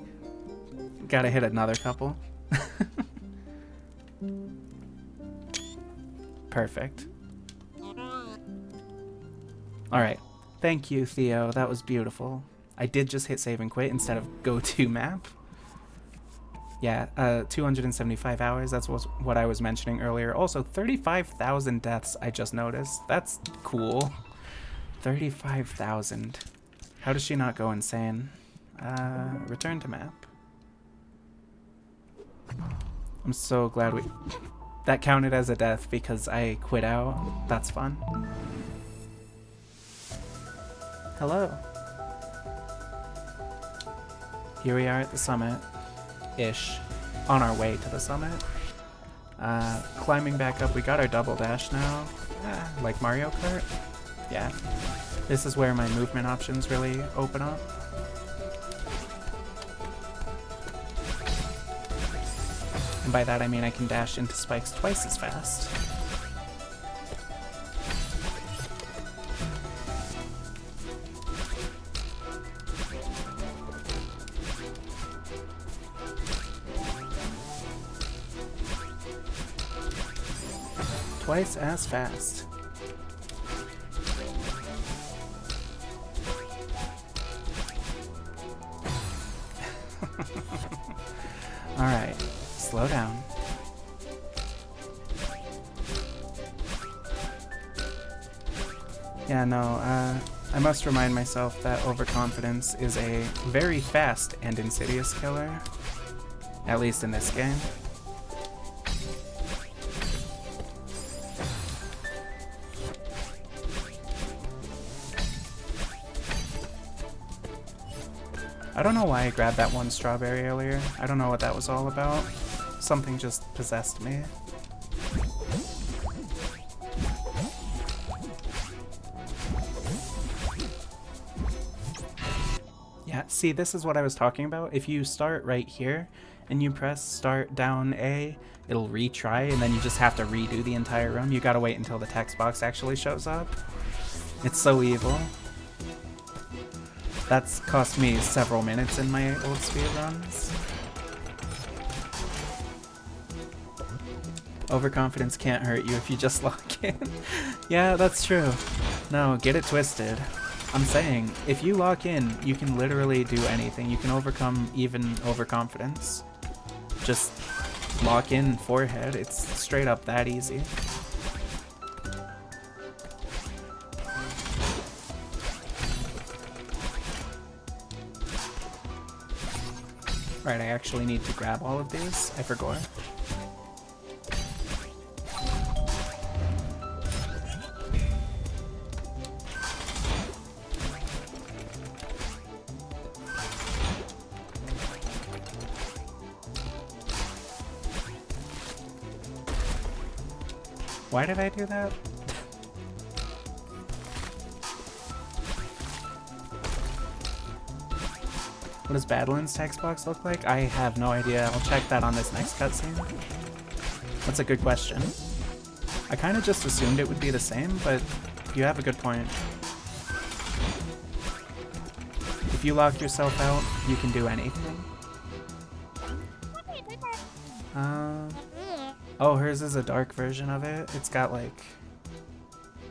Gotta hit another couple. Perfect. Alright. Thank you, Theo. That was beautiful. I did just hit save and quit instead of go to map. Yeah, 275 hours. That's what I was mentioning earlier. Also, 35,000 deaths I just noticed. That's cool. 35,000. How does she not go insane? Return to map. I'm so glad that counted as a death because I quit out. That's fun. Hello. Here we are at the summit-ish. On our way to the summit. Climbing back up, we got our double dash now. Like Mario Kart. Yeah. This is where my movement options really open up. And by that I mean I can dash into spikes twice as fast. Twice as fast. Alright, slow down. Yeah, no, I must remind myself that overconfidence is a very fast and insidious killer. At least in this game. I don't know why I grabbed that one strawberry earlier. I don't know what that was all about. Something just possessed me. see, this is what I was talking about. If you start right here and you press start down A, it'll retry, and then you just have to redo the entire room. You gotta wait until the text box actually shows up. It's so evil. That's cost me several minutes in my old speedruns. Overconfidence can't hurt you if you just lock in. Yeah, that's true. No, get it twisted. I'm saying, if you lock in, you can literally do anything. You can overcome even overconfidence. Just lock in forehead. It's straight up that easy. Right, I actually need to grab all of these. I forgot. Why did I do that? What does Battlin's text box look like? I have no idea. I'll check that on this next cutscene. That's a good question. I kind of just assumed it would be the same, but you have a good point. If you lock yourself out, you can do anything. Oh, hers is a dark version of it. It's got like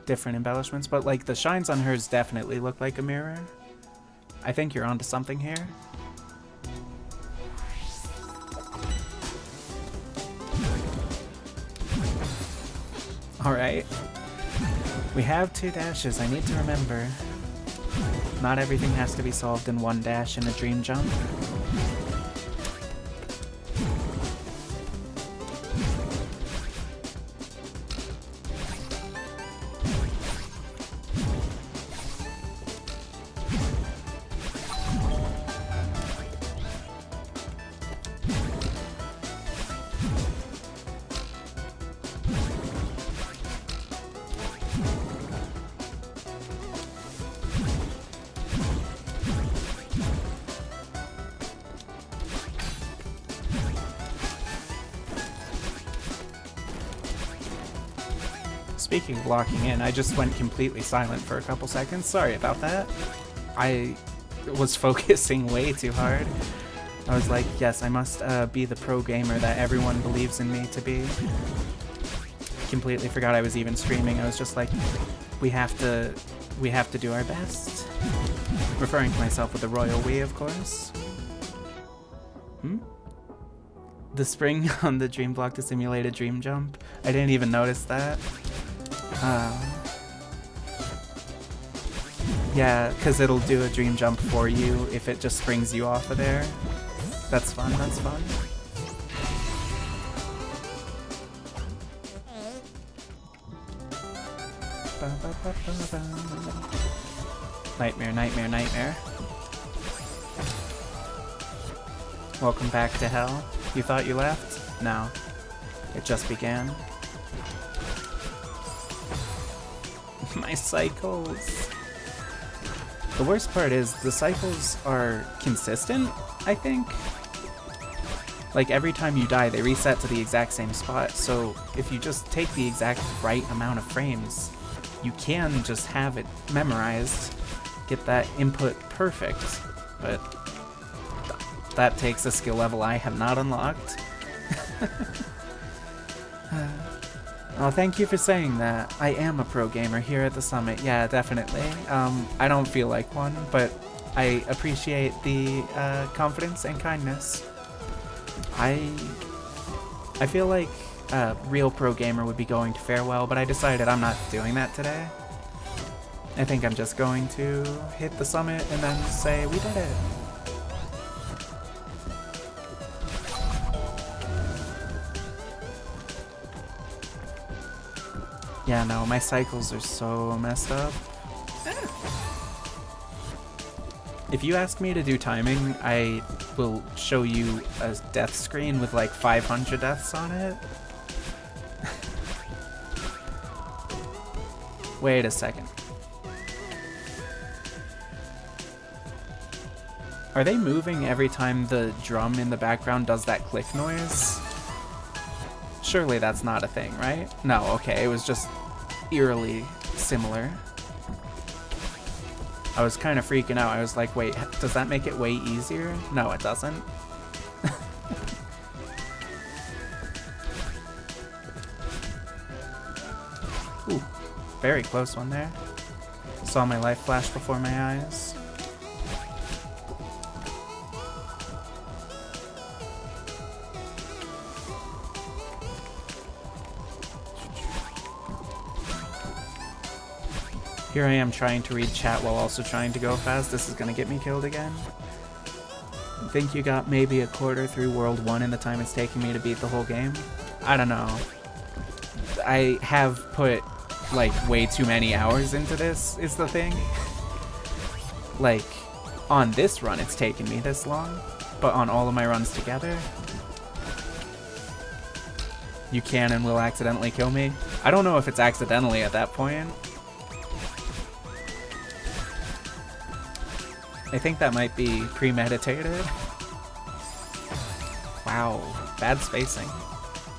different embellishments, but like the shines on hers definitely look like a mirror. I think you're onto something here. Alright. We have 2 dashes, I need to remember. Not everything has to be solved in 1 dash in a dream jump. Speaking of locking in, I just went completely silent for a couple seconds. Sorry about that. I was focusing way too hard. I was like, yes, I must be the pro gamer that everyone believes in me to be. Completely forgot I was even streaming. I was just like, we have to do our best. Referring to myself with the royal we, of course. The spring on the dream block to simulate a dream jump. I didn't even notice that. Yeah, because it'll do a dream jump for you if it just springs you off of there. That's fun, that's fun. Nightmare, nightmare, nightmare. Welcome back to hell. You thought you left? No. It just began. My cycles. The worst part is the cycles are consistent, I think. Like every time you die, they reset to the exact same spot. So if you just take the exact right amount of frames, you can just have it memorized, get that input perfect. But that takes a skill level I have not unlocked. Oh, thank you for saying that. I am a pro gamer here at the summit. Yeah, definitely. I don't feel like one, but I appreciate the confidence and kindness. I feel like a real pro gamer would be going to farewell, but I decided I'm not doing that today. I think I'm just going to hit the summit and then say we did it. Yeah, no, my cycles are so messed up. If you ask me to do timing, I will show you a death screen with like 500 deaths on it. Wait a second. Are they moving every time the drum in the background does that click noise? Surely that's not a thing, right? No, okay, it was just eerily similar. I was kind of freaking out. I was like, wait, does that make it way easier? No, it doesn't. Ooh, very close one there. Saw my life flash before my eyes. Here I am trying to read chat while also trying to go fast. This is gonna get me killed again. I think you got maybe a quarter through World 1 in the time it's taking me to beat the whole game. I don't know. I have put like way too many hours into this is the thing. Like on this run it's taken me this long, but on all of my runs together, you can and will accidentally kill me. I don't know if it's accidentally at that point. I think that might be premeditated. Wow, bad spacing.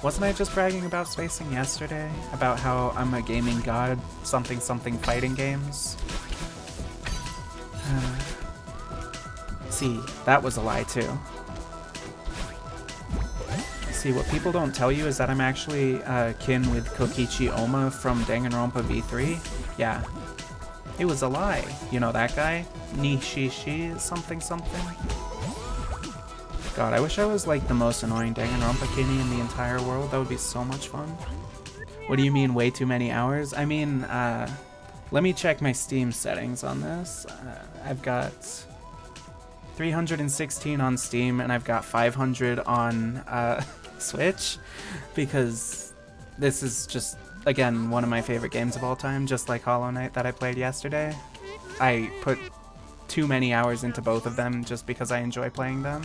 Wasn't I just bragging about spacing yesterday? About how I'm a gaming god, something something fighting games? See, that was a lie too. See, what people don't tell you is that I'm actually kin with Kokichi Oma from Danganronpa V3. Yeah. It was a lie. You know that guy? Nishishi something something? God, I wish I was like the most annoying Danganronpa Kenny in the entire world. That would be so much fun. What do you mean way too many hours? I mean, let me check my Steam settings on this. I've got 316 on Steam and I've got 500 on Switch because this is just, again, one of my favorite games of all time, just like Hollow Knight that I played yesterday. I put too many hours into both of them just because I enjoy playing them.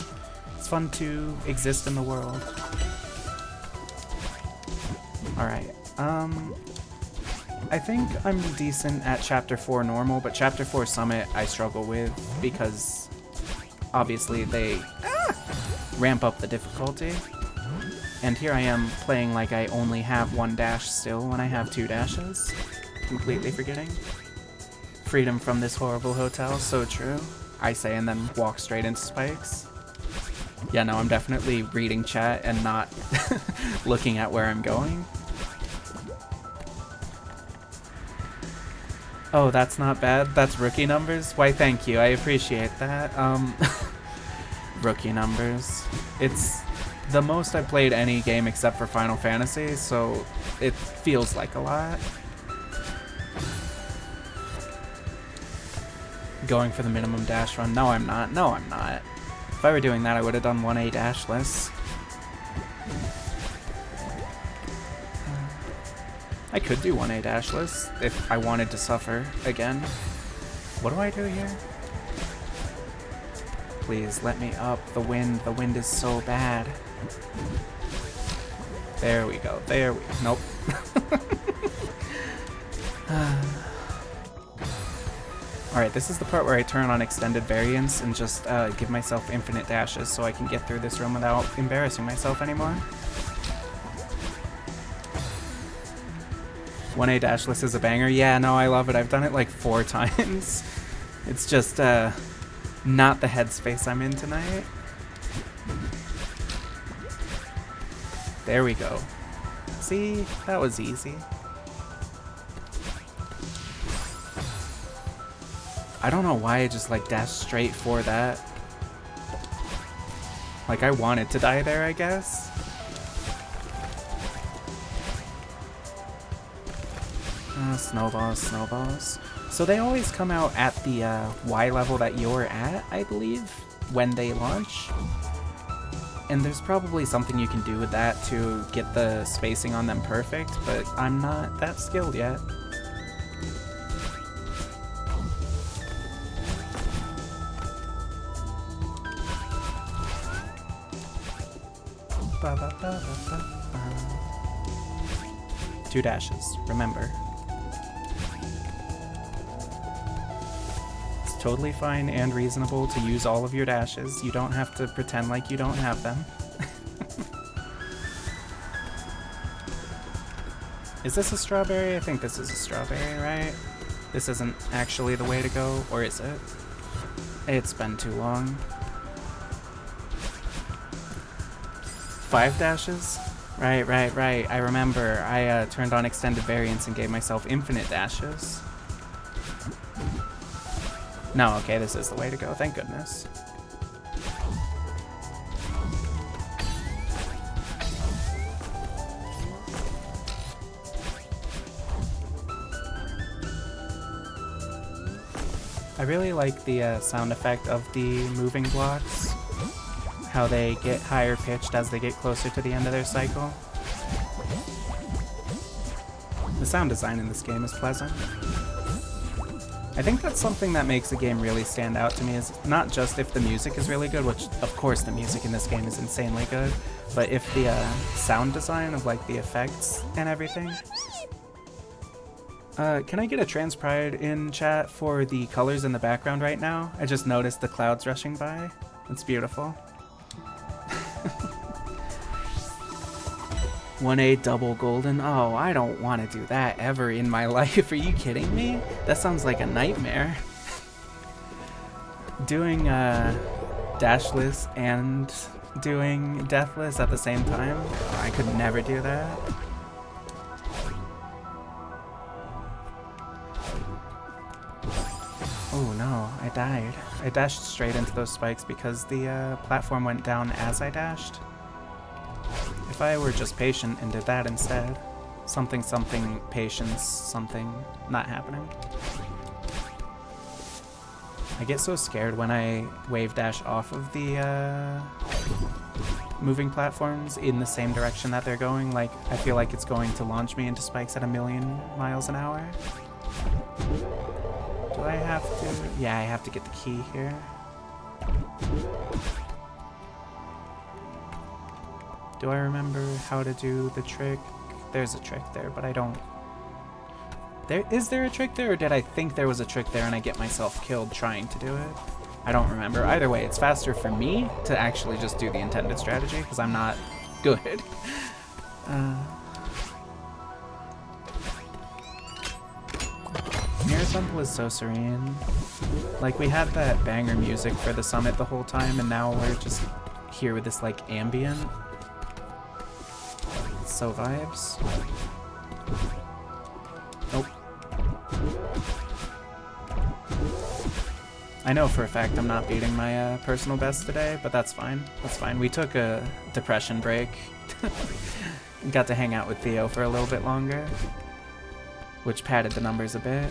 It's fun to exist in the world. Alright, I think I'm decent at Chapter 4 normal, but Chapter 4 Summit I struggle with because obviously they ramp up the difficulty. And here I am playing like I only have one dash still when I have two dashes. Completely forgetting. Freedom from this horrible hotel, so true. I say and then walk straight into spikes. Yeah, no, I'm definitely reading chat and not looking at where I'm going. Oh, that's not bad. That's rookie numbers? Why, thank you. I appreciate that. Rookie numbers. It's the most I've played any game except for Final Fantasy, so it feels like a lot. Going for the minimum dash run. No, I'm not. No, I'm not. If I were doing that, I would have done 1A dashless. I could do 1A dashless if I wanted to suffer again. What do I do here? Please, let me up. The wind is so bad. There we go. There we go. Nope. Alright, this is the part where I turn on extended variance and just give myself infinite dashes so I can get through this room without embarrassing myself anymore. 1A dashless is a banger. Yeah, no, I love it. I've done it like 4 times. It's just not the headspace I'm in tonight. There we go. See? That was easy. I don't know why I just like dashed straight for that. Like I wanted to die there, I guess. Snowballs, snowballs. So they always come out at the Y level that you're at, I believe, when they launch. And there's probably something you can do with that to get the spacing on them perfect, but I'm not that skilled yet. Ba, ba, ba, ba, ba, ba. 2 dashes, remember. totally fine and reasonable to use all of your dashes. You don't have to pretend like you don't have them. Is this a strawberry? I think this is a strawberry, right? This isn't actually the way to go, or is it? It's been too long. 5 dashes? Right. I remember I turned on extended variants and gave myself infinite dashes. No, okay, this is the way to go, thank goodness. I really like the sound effect of the moving blocks. How they get higher pitched as they get closer to the end of their cycle. The sound design in this game is pleasant. I think that's something that makes a game really stand out to me, is not just if the music is really good, which of course the music in this game is insanely good, but if the sound design of like the effects and everything. Can I get a trans pride in chat for the colors in the background right now? I just noticed the clouds rushing by. It's beautiful. 1A double golden? Oh, I don't want to do that ever in my life. Are you kidding me? That sounds like a nightmare. Doing dashless and doing deathless at the same time? Oh, I could never do that. Oh no, I died. I dashed straight into those spikes because the platform went down as I dashed. If I were just patient and did that instead. Something, patience, something, not happening. I get so scared when I wave dash off of the moving platforms in the same direction that they're going. Like, I feel like it's going to launch me into spikes at 1,000,000 miles an hour. Do I have to? Yeah, I have to get the key here. Do I remember how to do the trick? There's a trick there, but I don't... Is there a trick there, or did I think there was a trick there and I get myself killed trying to do it? I don't remember. Either way, it's faster for me to actually just do the intended strategy, because I'm not good. Mirror Temple is so serene. Like, we had that banger music for the summit the whole time, and now we're just here with this, like, ambient. It's so vibes. Nope. I know for a fact I'm not beating my personal best today, but that's fine. That's fine. We took a depression break. Got to hang out with Theo for a little bit longer, which padded the numbers a bit.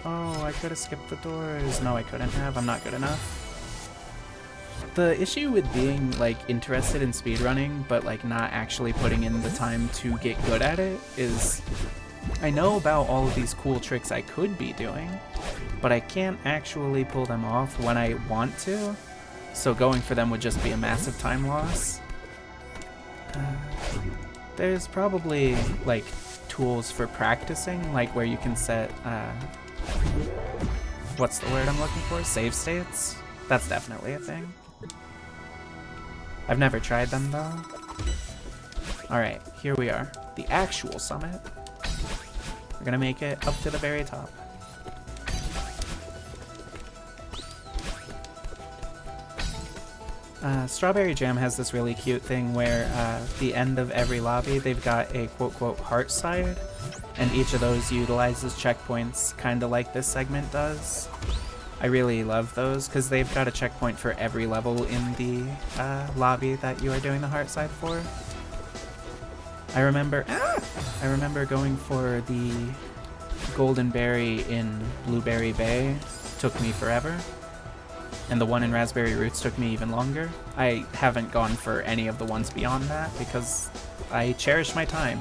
Oh, I could have skipped the doors. No, I couldn't have. I'm not good enough. The issue with being, like, interested in speedrunning, but, like, not actually putting in the time to get good at it is I know about all of these cool tricks I could be doing, but I can't actually pull them off when I want to, so going for them would just be a massive time loss. There's probably, like, tools for practicing, like where you can set, what's the word I'm looking for? Save states? That's definitely a thing. I've never tried them, though. Alright, here we are. The actual summit. We're gonna make it up to the very top. Strawberry Jam has this really cute thing where the end of every lobby they've got a quote-quote heart side, and each of those utilizes checkpoints kinda like this segment does. I really love those because they've got a checkpoint for every level in the lobby that you are doing the heart side for. I remember going for the Golden Berry in Blueberry Bay. Took me forever. And the one in Raspberry Roots took me even longer. I haven't gone for any of the ones beyond that because I cherish my time.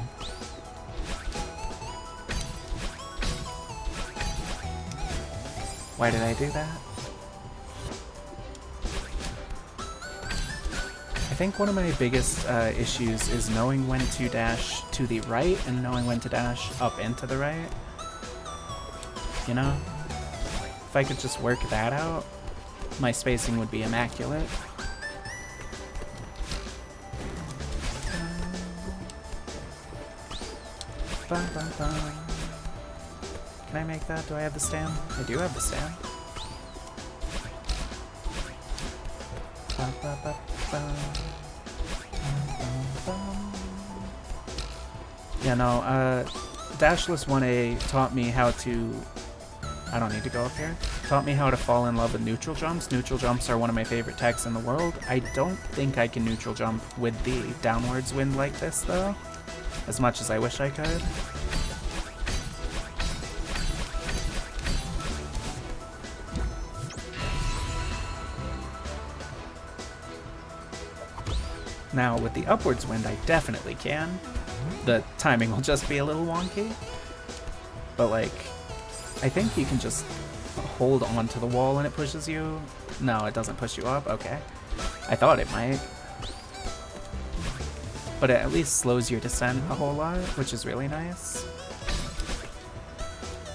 Why did I do that? I think one of my biggest issues is knowing when to dash to the right and knowing when to dash up and to the right. You know? If I could just work that out, my spacing would be immaculate. Bum, bum, bum. Can I make that? Do I have the stam? I do have the stam. Yeah, no, Dashless 1A taught me how to... I don't need to go up here. Taught me how to fall in love with neutral jumps. Neutral jumps are one of my favorite techs in the world. I don't think I can neutral jump with the downwards wind like this, though. As much as I wish I could. Now, with the upwards wind, I definitely can. The timing will just be a little wonky. But, like, I think you can just hold on to the wall and it pushes you. No, it doesn't push you up. Okay. I thought it might. But it at least slows your descent a whole lot, which is really nice.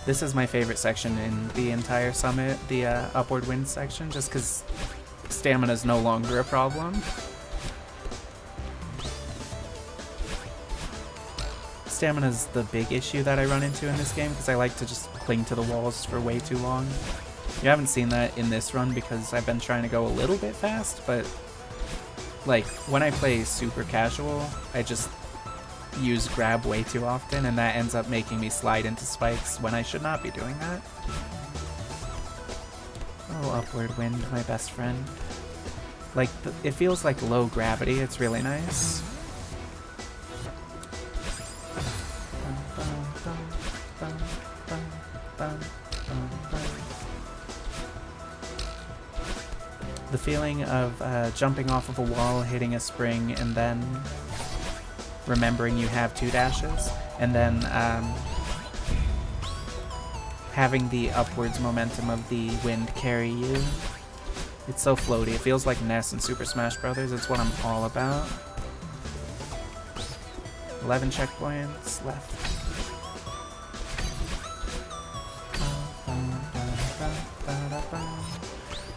This is my favorite section in the entire summit, the upward wind section, just because stamina is no longer a problem. Stamina is the big issue that I run into in this game because I like to just cling to the walls for way too long. You haven't seen that in this run because I've been trying to go a little bit fast, but like when I play super casual, I just use grab way too often and that ends up making me slide into spikes when I should not be doing that. Oh, upward wind, my best friend. Like, it feels like low gravity, it's really nice. The feeling of jumping off of a wall, hitting a spring, and then remembering you have 2 dashes, and then having the upwards momentum of the wind carry you. It's so floaty. It feels like Ness in Super Smash Bros. It's what I'm all about. 11 checkpoints left.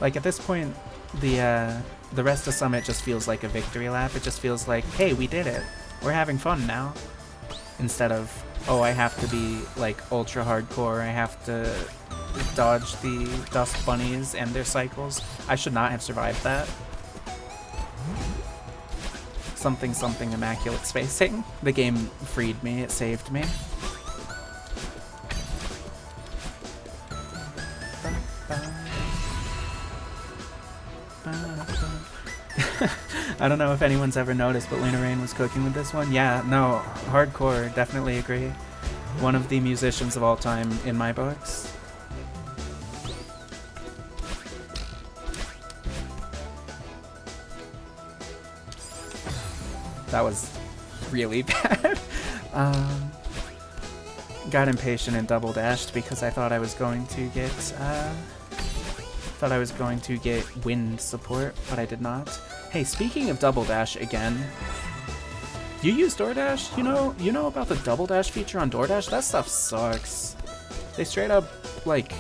Like at this point, the rest of Summit just feels like a victory lap. It just feels like, hey, we did it. We're having fun now. Instead of, oh, I have to be like ultra hardcore. I have to dodge the dust bunnies and their cycles. I should not have survived that. Something immaculate spacing. The game freed me. It saved me. I don't know if anyone's ever noticed, but Luna Rain was cooking with this one. Yeah, no, hardcore, definitely agree. One of the musicians of all time in my books. That was really bad. Got impatient and double dashed because I thought I was going to get wind support, but I did not. Hey, speaking of double dash again, you use DoorDash? You know about the double dash feature on DoorDash? That stuff sucks. They straight up, like,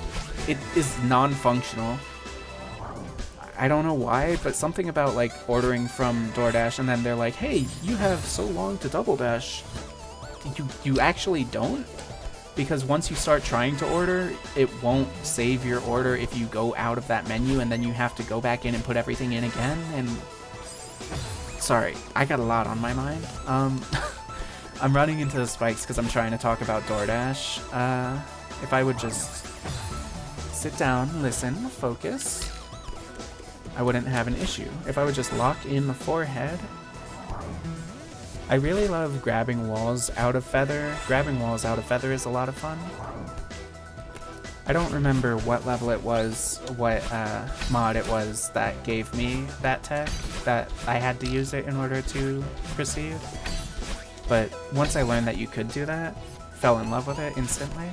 it is non-functional. I don't know why, but something about like ordering from DoorDash and then they're like, hey, you have so long to double dash. You actually don't? Because once you start trying to order, it won't save your order if you go out of that menu and then you have to go back in and put everything in again. And sorry, I got a lot on my mind. I'm running into the spikes because I'm trying to talk about DoorDash. If I would just sit down, listen, focus, I wouldn't have an issue. If I would just lock in the forehead. I really love grabbing walls out of feather. Grabbing walls out of feather is a lot of fun. I don't remember what level it was, what mod it was that gave me that tech, that I had to use it in order to proceed. But once I learned that you could do that, fell in love with it instantly.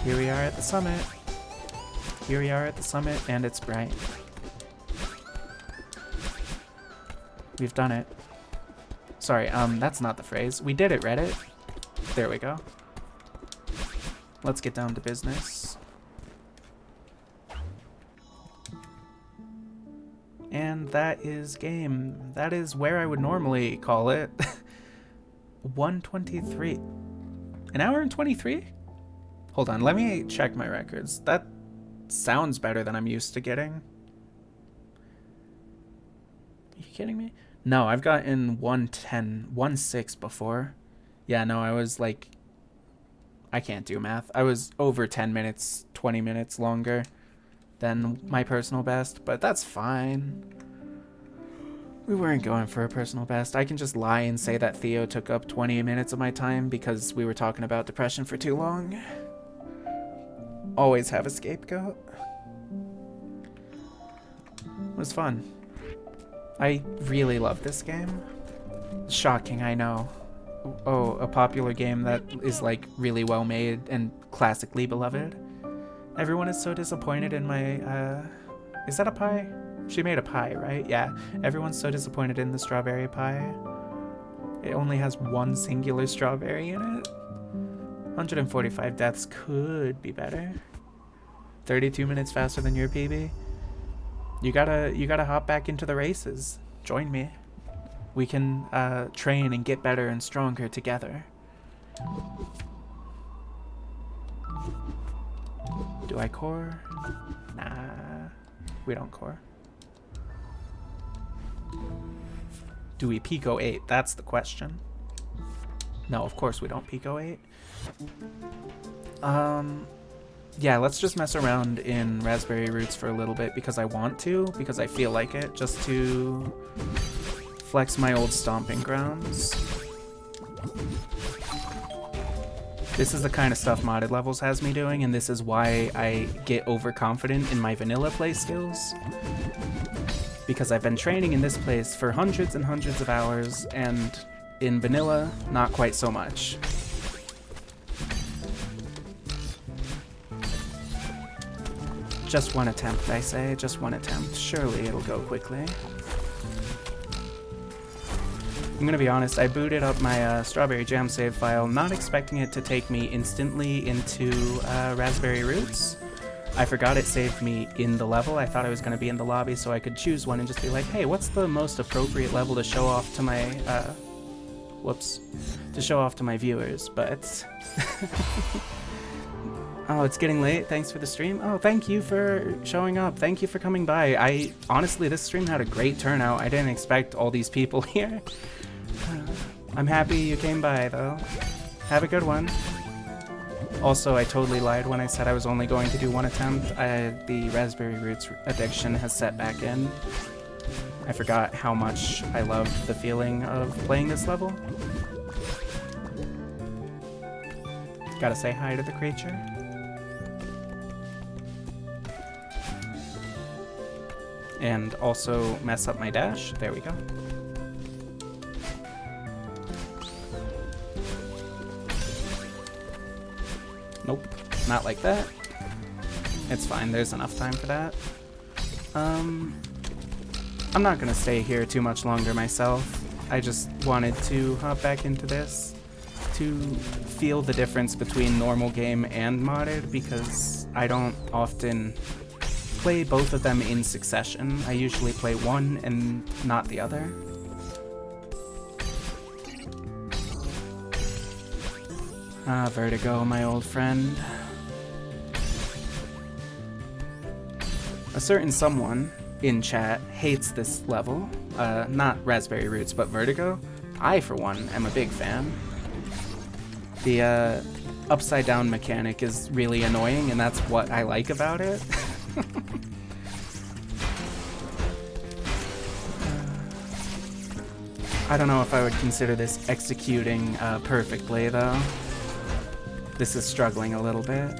Here we are at the summit. Here we are at the summit, and it's bright. We've done it. Sorry, that's not the phrase. We did it, Reddit. There we go. Let's get down to business. And that is game. That is where I would normally call it. 1:23. An hour and 23? Hold on, let me check my records. That sounds better than I'm used to getting. Are you kidding me? No, I've gotten 1:10, 1:06 before. Yeah, no, I was like, I can't do math. I was over 10 minutes, 20 minutes longer than my personal best, but that's fine. We weren't going for a personal best. I can just lie and say that Theo took up 20 minutes of my time because we were talking about depression for too long. Always have a scapegoat. It was fun. I really love this game. Shocking, I know. Oh, a popular game that is like really well made and classically beloved. Everyone is so disappointed in my, is that a pie? She made a pie, right? Yeah. Everyone's so disappointed in the strawberry pie. It only has one singular strawberry in it. 145 deaths could be better. 32 minutes faster than your PB. You gotta hop back into the races. Join me. We can train and get better and stronger together. Do I core? Nah, we don't core. Do we Pico 8? That's the question. No, of course we don't Pico 8. Yeah, let's just mess around in Raspberry Roots for a little bit because I want to, because I feel like it, just to flex my old stomping grounds. This is the kind of stuff Modded Levels has me doing, and this is why I get overconfident in my vanilla play skills. Because I've been training in this place for hundreds and hundreds of hours, and in vanilla, not quite so much. Just one attempt, I say, just one attempt. Surely it'll go quickly. I'm gonna be honest, I booted up my Strawberry Jam save file, not expecting it to take me instantly into Raspberry Roots. I forgot it saved me in the level. I thought I was gonna be in the lobby so I could choose one and just be like, hey, what's the most appropriate level to show off to my, to show off to my viewers, but... Oh, it's getting late. Thanks for the stream. Oh, thank you for showing up. Thank you for coming by. Honestly, this stream had a great turnout. I didn't expect all these people here. I'm happy you came by, though. Have a good one. Also, I totally lied when I said I was only going to do one attempt. The Raspberry Roots addiction has set back in. I forgot how much I loved the feeling of playing this level. Gotta say hi to the creature. And also mess up my dash. There we go. Nope, not like that. It's fine, there's enough time for that. I'm not gonna stay here too much longer myself. I just wanted to hop back into this to feel the difference between normal game and modded, because I don't often play both of them in succession. I usually play one and not the other. Ah, Vertigo, my old friend. A certain someone in chat hates this level. Not Raspberry Roots, but Vertigo. I, for one, am a big fan. The upside down mechanic is really annoying, and that's what I like about it. I don't know if I would consider this executing perfectly, though. This is struggling a little bit.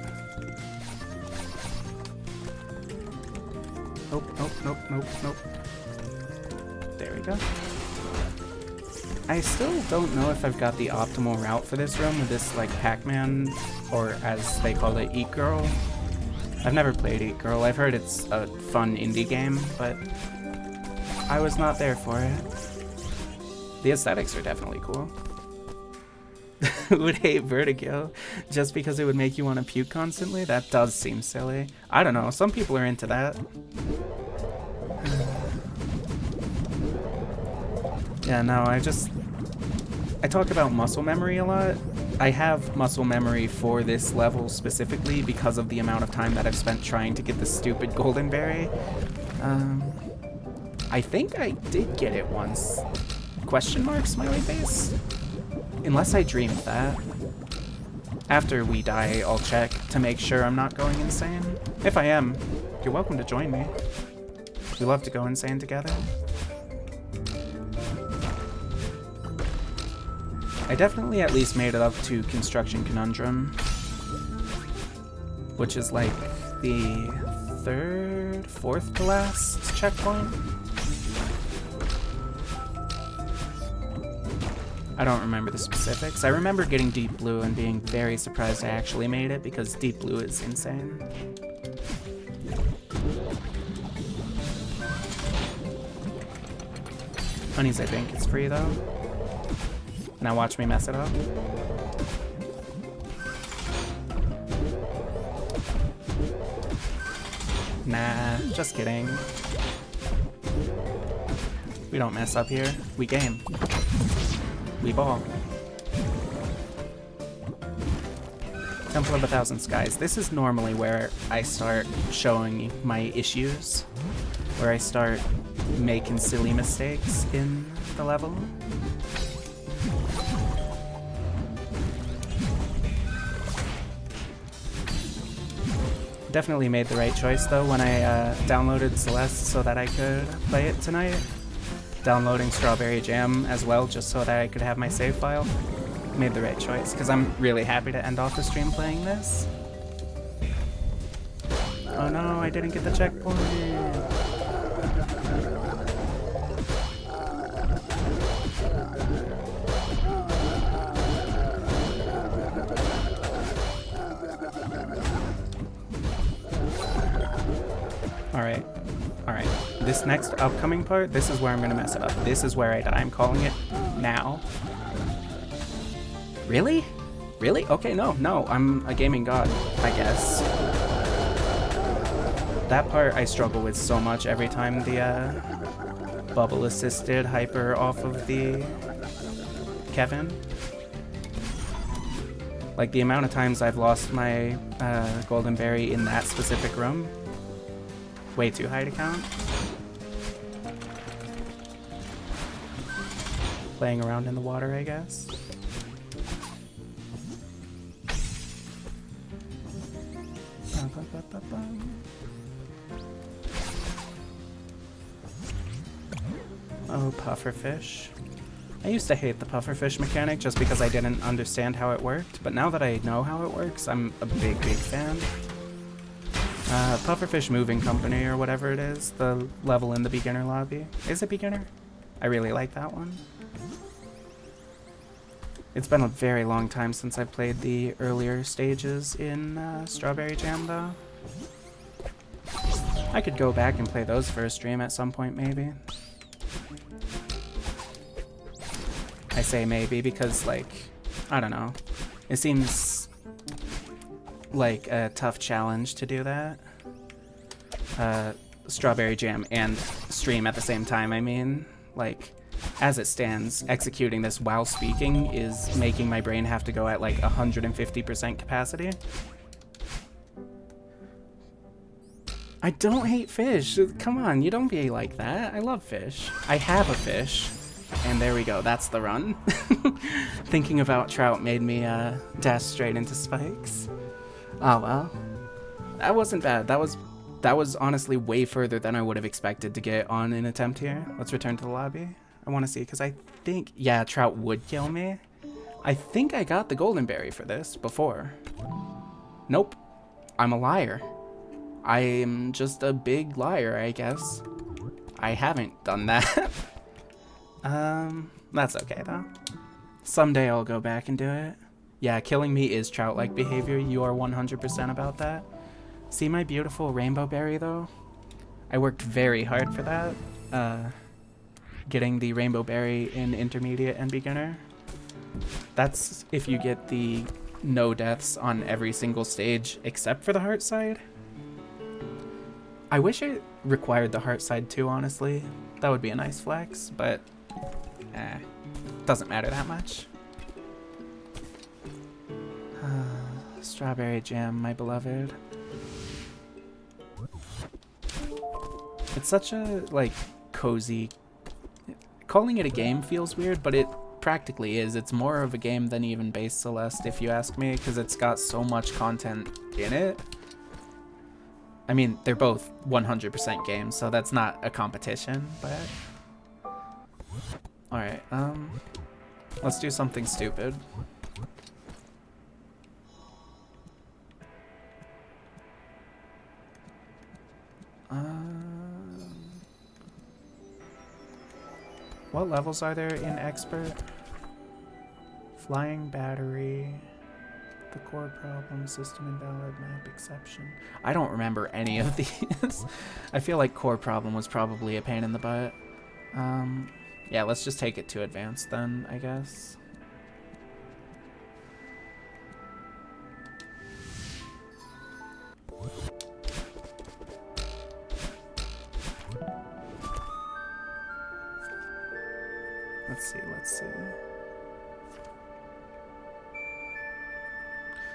Nope, nope, nope, nope, nope. There we go. I still don't know if I've got the optimal route for this room with this, like, Pac-Man, or as they call it, Eat Girl. I've never played Eat Girl. I've heard it's a fun indie game, but I was not there for it. The aesthetics are definitely cool. Who would hate vertigo just because it would make you want to puke constantly? That does seem silly. I don't know, some people are into that. Yeah, no, I talk about muscle memory a lot. I have muscle memory for this level specifically because of the amount of time that I've spent trying to get the stupid golden berry. I think I did get it once. Question mark, smiley face? Unless I dreamed that. After we die, I'll check to make sure I'm not going insane. If I am, you're welcome to join me. We love to go insane together. I definitely at least made it up to Construction Conundrum, which is like the fourth to last checkpoint. I don't remember the specifics. I remember getting Deep Blue and being very surprised I actually made it because Deep Blue is insane. Honeys, I think it's free though. Now watch me mess it up. Nah, just kidding. We don't mess up here. We game. We ball. Temple of 1,000 Skies. This is normally where I start showing my issues. Where I start making silly mistakes in the level. Definitely made the right choice though when I downloaded Celeste so that I could play it tonight. Downloading Strawberry Jam as well just so that I could have my save file. Made the right choice because I'm really happy to end off the stream playing this. Oh no, I didn't get the checkpoint. Alright. This next upcoming part, this is where I'm gonna mess it up. This is where I die. I'm calling it now. Really? Really? Okay, no. I'm a gaming god, I guess. That part I struggle with so much every time the bubble assisted hyper off of the Kevin. Like the amount of times I've lost my golden berry in that specific room. Way too high to count. Playing around in the water, I guess. Oh, pufferfish. I used to hate the pufferfish mechanic just because I didn't understand how it worked, but now that I know how it works, I'm a big fan. Pufferfish Moving Company or whatever it is, the level in the beginner lobby. Is it beginner? I really like that one. It's been a very long time since I played the earlier stages in Strawberry Jam though. I could go back and play those for a stream at some point maybe. I say maybe because like, I don't know. It seems like a tough challenge to do that. Strawberry Jam and stream at the same time, I mean. Like, as it stands, executing this while speaking is making my brain have to go at like 150% capacity. I don't hate fish. Come on, you don't be like that. I love fish. I have a fish. And there we go, that's the run. Thinking about trout made me dash straight into spikes. Oh well. That wasn't bad. That was honestly way further than I would have expected to get on an attempt here. Let's return to the lobby. I want to see, because I think, yeah, trout would kill me. I think I got the golden berry for this before. Nope. I'm a liar. I am just a big liar, I guess. I haven't done that. That's okay though. Someday I'll go back and do it. Yeah, killing me is trout-like behavior. You are 100% about that. See my beautiful rainbow berry though? I worked very hard for that. getting the rainbow berry in intermediate and beginner. That's if you get the no deaths on every single stage except for the heart side. I wish it required the heart side too, honestly. That would be a nice flex, but doesn't matter that much. Strawberry jam, my beloved. It's such a, like, cozy... Calling it a game feels weird, but it practically is. It's more of a game than even base Celeste, if you ask me, because it's got so much content in it. I mean, they're both 100% games, so that's not a competition, but... Alright, let's do something stupid. What levels are there in Expert? Flying battery, the core problem, system invalid, map exception. I don't remember any of these. I feel like core problem was probably a pain in the butt. Yeah, let's just take it to advanced then, I guess. Let's see.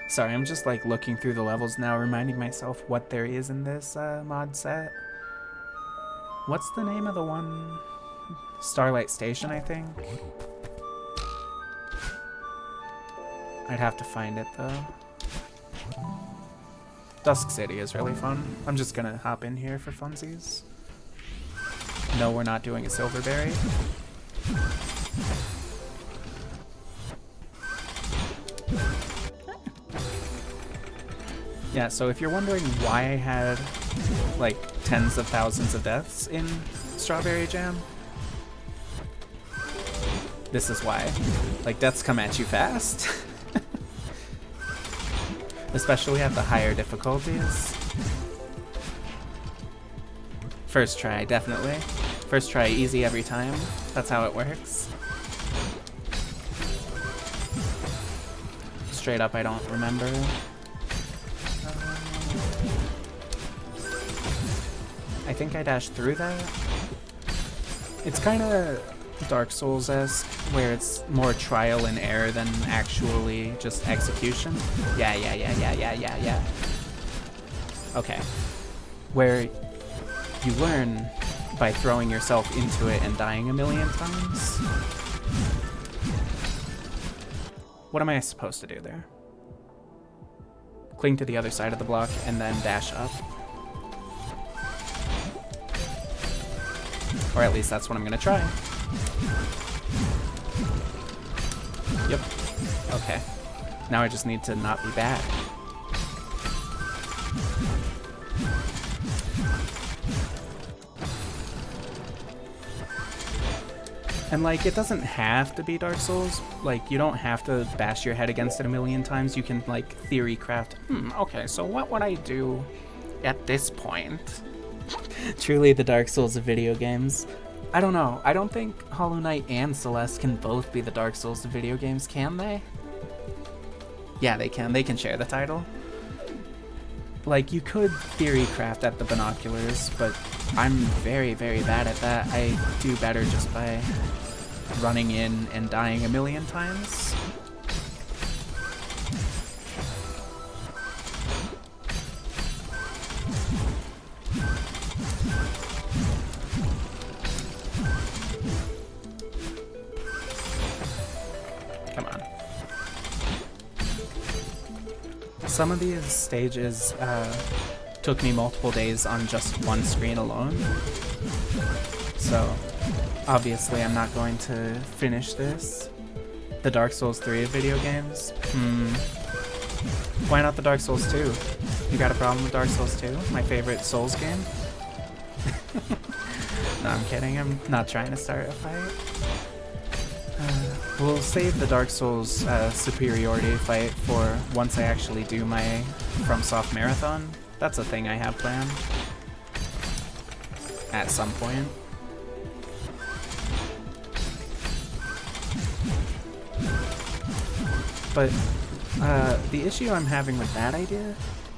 Sorry, I'm just like looking through the levels now, reminding myself what there is in this mod set. What's the name of the one? Starlight Station, I think. I'd have to find it though. Dusk City is really fun. I'm just gonna hop in here for funsies. No, we're not doing a Silverberry. Yeah, so if you're wondering why I had like tens of thousands of deaths in Strawberry Jam, this is why. Like, deaths come at you fast. Especially at the higher difficulties. First try, definitely. First try, easy every time. That's how it works. Straight up, I don't remember. I think I dashed through that. It's kind of Dark Souls-esque, where it's more trial and error than actually just execution. Yeah. Okay. Where you learn by throwing yourself into it and dying a million times. What am I supposed to do there? Cling to the other side of the block and then dash up. Or at least that's what I'm gonna try. Yep. Okay. Now I just need to not be bad. And like, it doesn't have to be Dark Souls. Like, you don't have to bash your head against it a million times. You can like theory craft, okay, so what would I do at this point? Truly the Dark Souls of video games. I don't know. I don't think Hollow Knight and Celeste can both be the Dark Souls of video games, can they? Yeah, they can. They can share the title. Like, you could theory craft at the binoculars, but I'm very, very bad at that. I do better just by running in and dying a million times. Come on. Some of these stages took me multiple days on just one screen alone. So, obviously I'm not going to finish this. The Dark Souls 3 of video games? Why not the Dark Souls 2? You got a problem with Dark Souls 2? My favorite Souls game? No, I'm kidding. I'm not trying to start a fight. We'll save the Dark Souls superiority fight for once I actually do my FromSoft marathon. That's a thing I have planned. At some point. But the issue I'm having with that idea,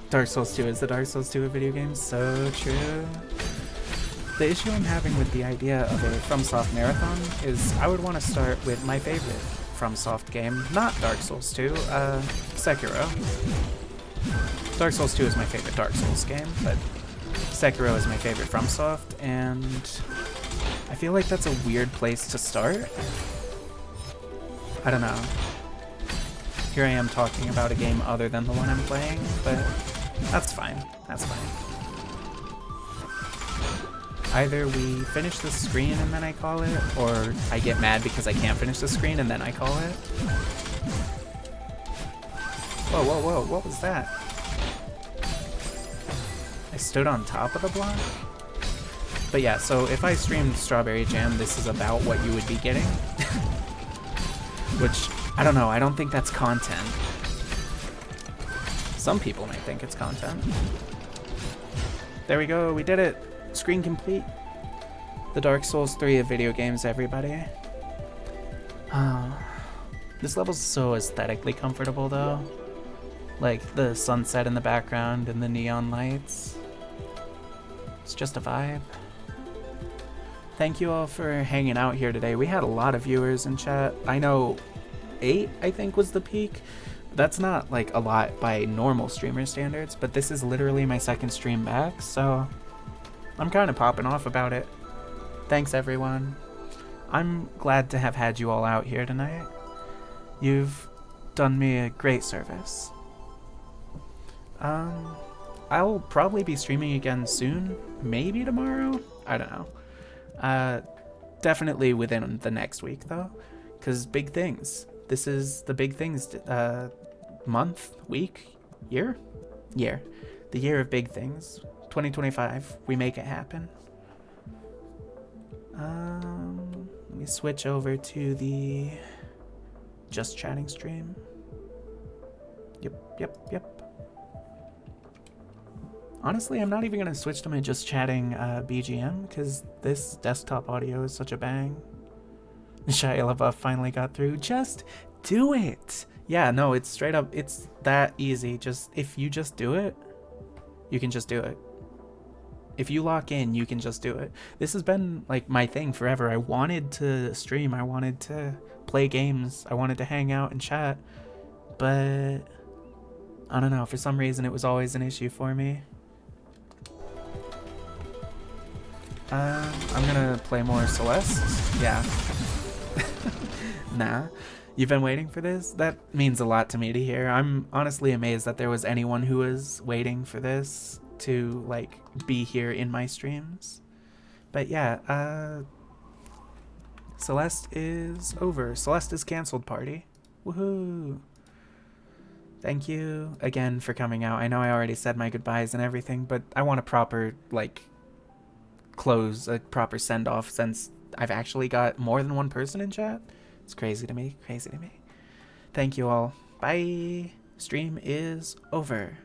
Dark Souls 2 is the Dark Souls 2 of video games, so true. The issue I'm having with the idea of a FromSoft marathon is I would want to start with my favorite FromSoft game, not Dark Souls 2, Sekiro. Dark Souls 2 is my favorite Dark Souls game, but Sekiro is my favorite FromSoft, and I feel like that's a weird place to start. I don't know. Here I am talking about a game other than the one I'm playing, but that's fine. That's fine. Either we finish the screen and then I call it, or I get mad because I can't finish the screen and then I call it. Whoa, whoa, whoa, what was that? I stood on top of the block? But yeah, so if I streamed Strawberry Jam, this is about what you would be getting. Which, I don't know, I don't think that's content. Some people might think it's content. There we go, we did it! Screen complete. The Dark Souls 3 of video games, everybody. This level's so aesthetically comfortable, though. Like, the sunset in the background and the neon lights. It's just a vibe. Thank you all for hanging out here today. We had a lot of viewers in chat. I know 8, I think, was the peak. That's not, like, a lot by normal streamer standards, but this is literally my second stream back, so I'm kind of popping off about it. Thanks, everyone. I'm glad to have had you all out here tonight. You've done me a great service. I'll probably be streaming again soon. Maybe tomorrow? I don't know. Definitely within the next week, though. Because big things. This is the big things month, week, year? Year. The year of big things. 2025. We make it happen. Let me switch over to the Just Chatting stream. Yep. Honestly, I'm not even going to switch to my Just Chatting BGM, because this desktop audio is such a bang. Shia LaBeouf finally got through. Just do it! Yeah, no, it's straight up, it's that easy. Just, if you just do it, you can just do it. If you lock in, you can just do it. This has been, like, my thing forever. I wanted to stream, I wanted to play games, I wanted to hang out and chat, but I don't know, for some reason it was always an issue for me. I'm gonna play more Celeste. Yeah. Nah. You've been waiting for this? That means a lot to me to hear. I'm honestly amazed that there was anyone who was waiting for this to, like, be here in my streams. But yeah, Celeste is over. Celeste is canceled, party. Woohoo! Thank you again for coming out. I know I already said my goodbyes and everything, but I want a proper, like, close, a proper send-off, since I've actually got more than one person in chat. It's crazy to me, crazy to me. Thank you all. Bye. Stream is over.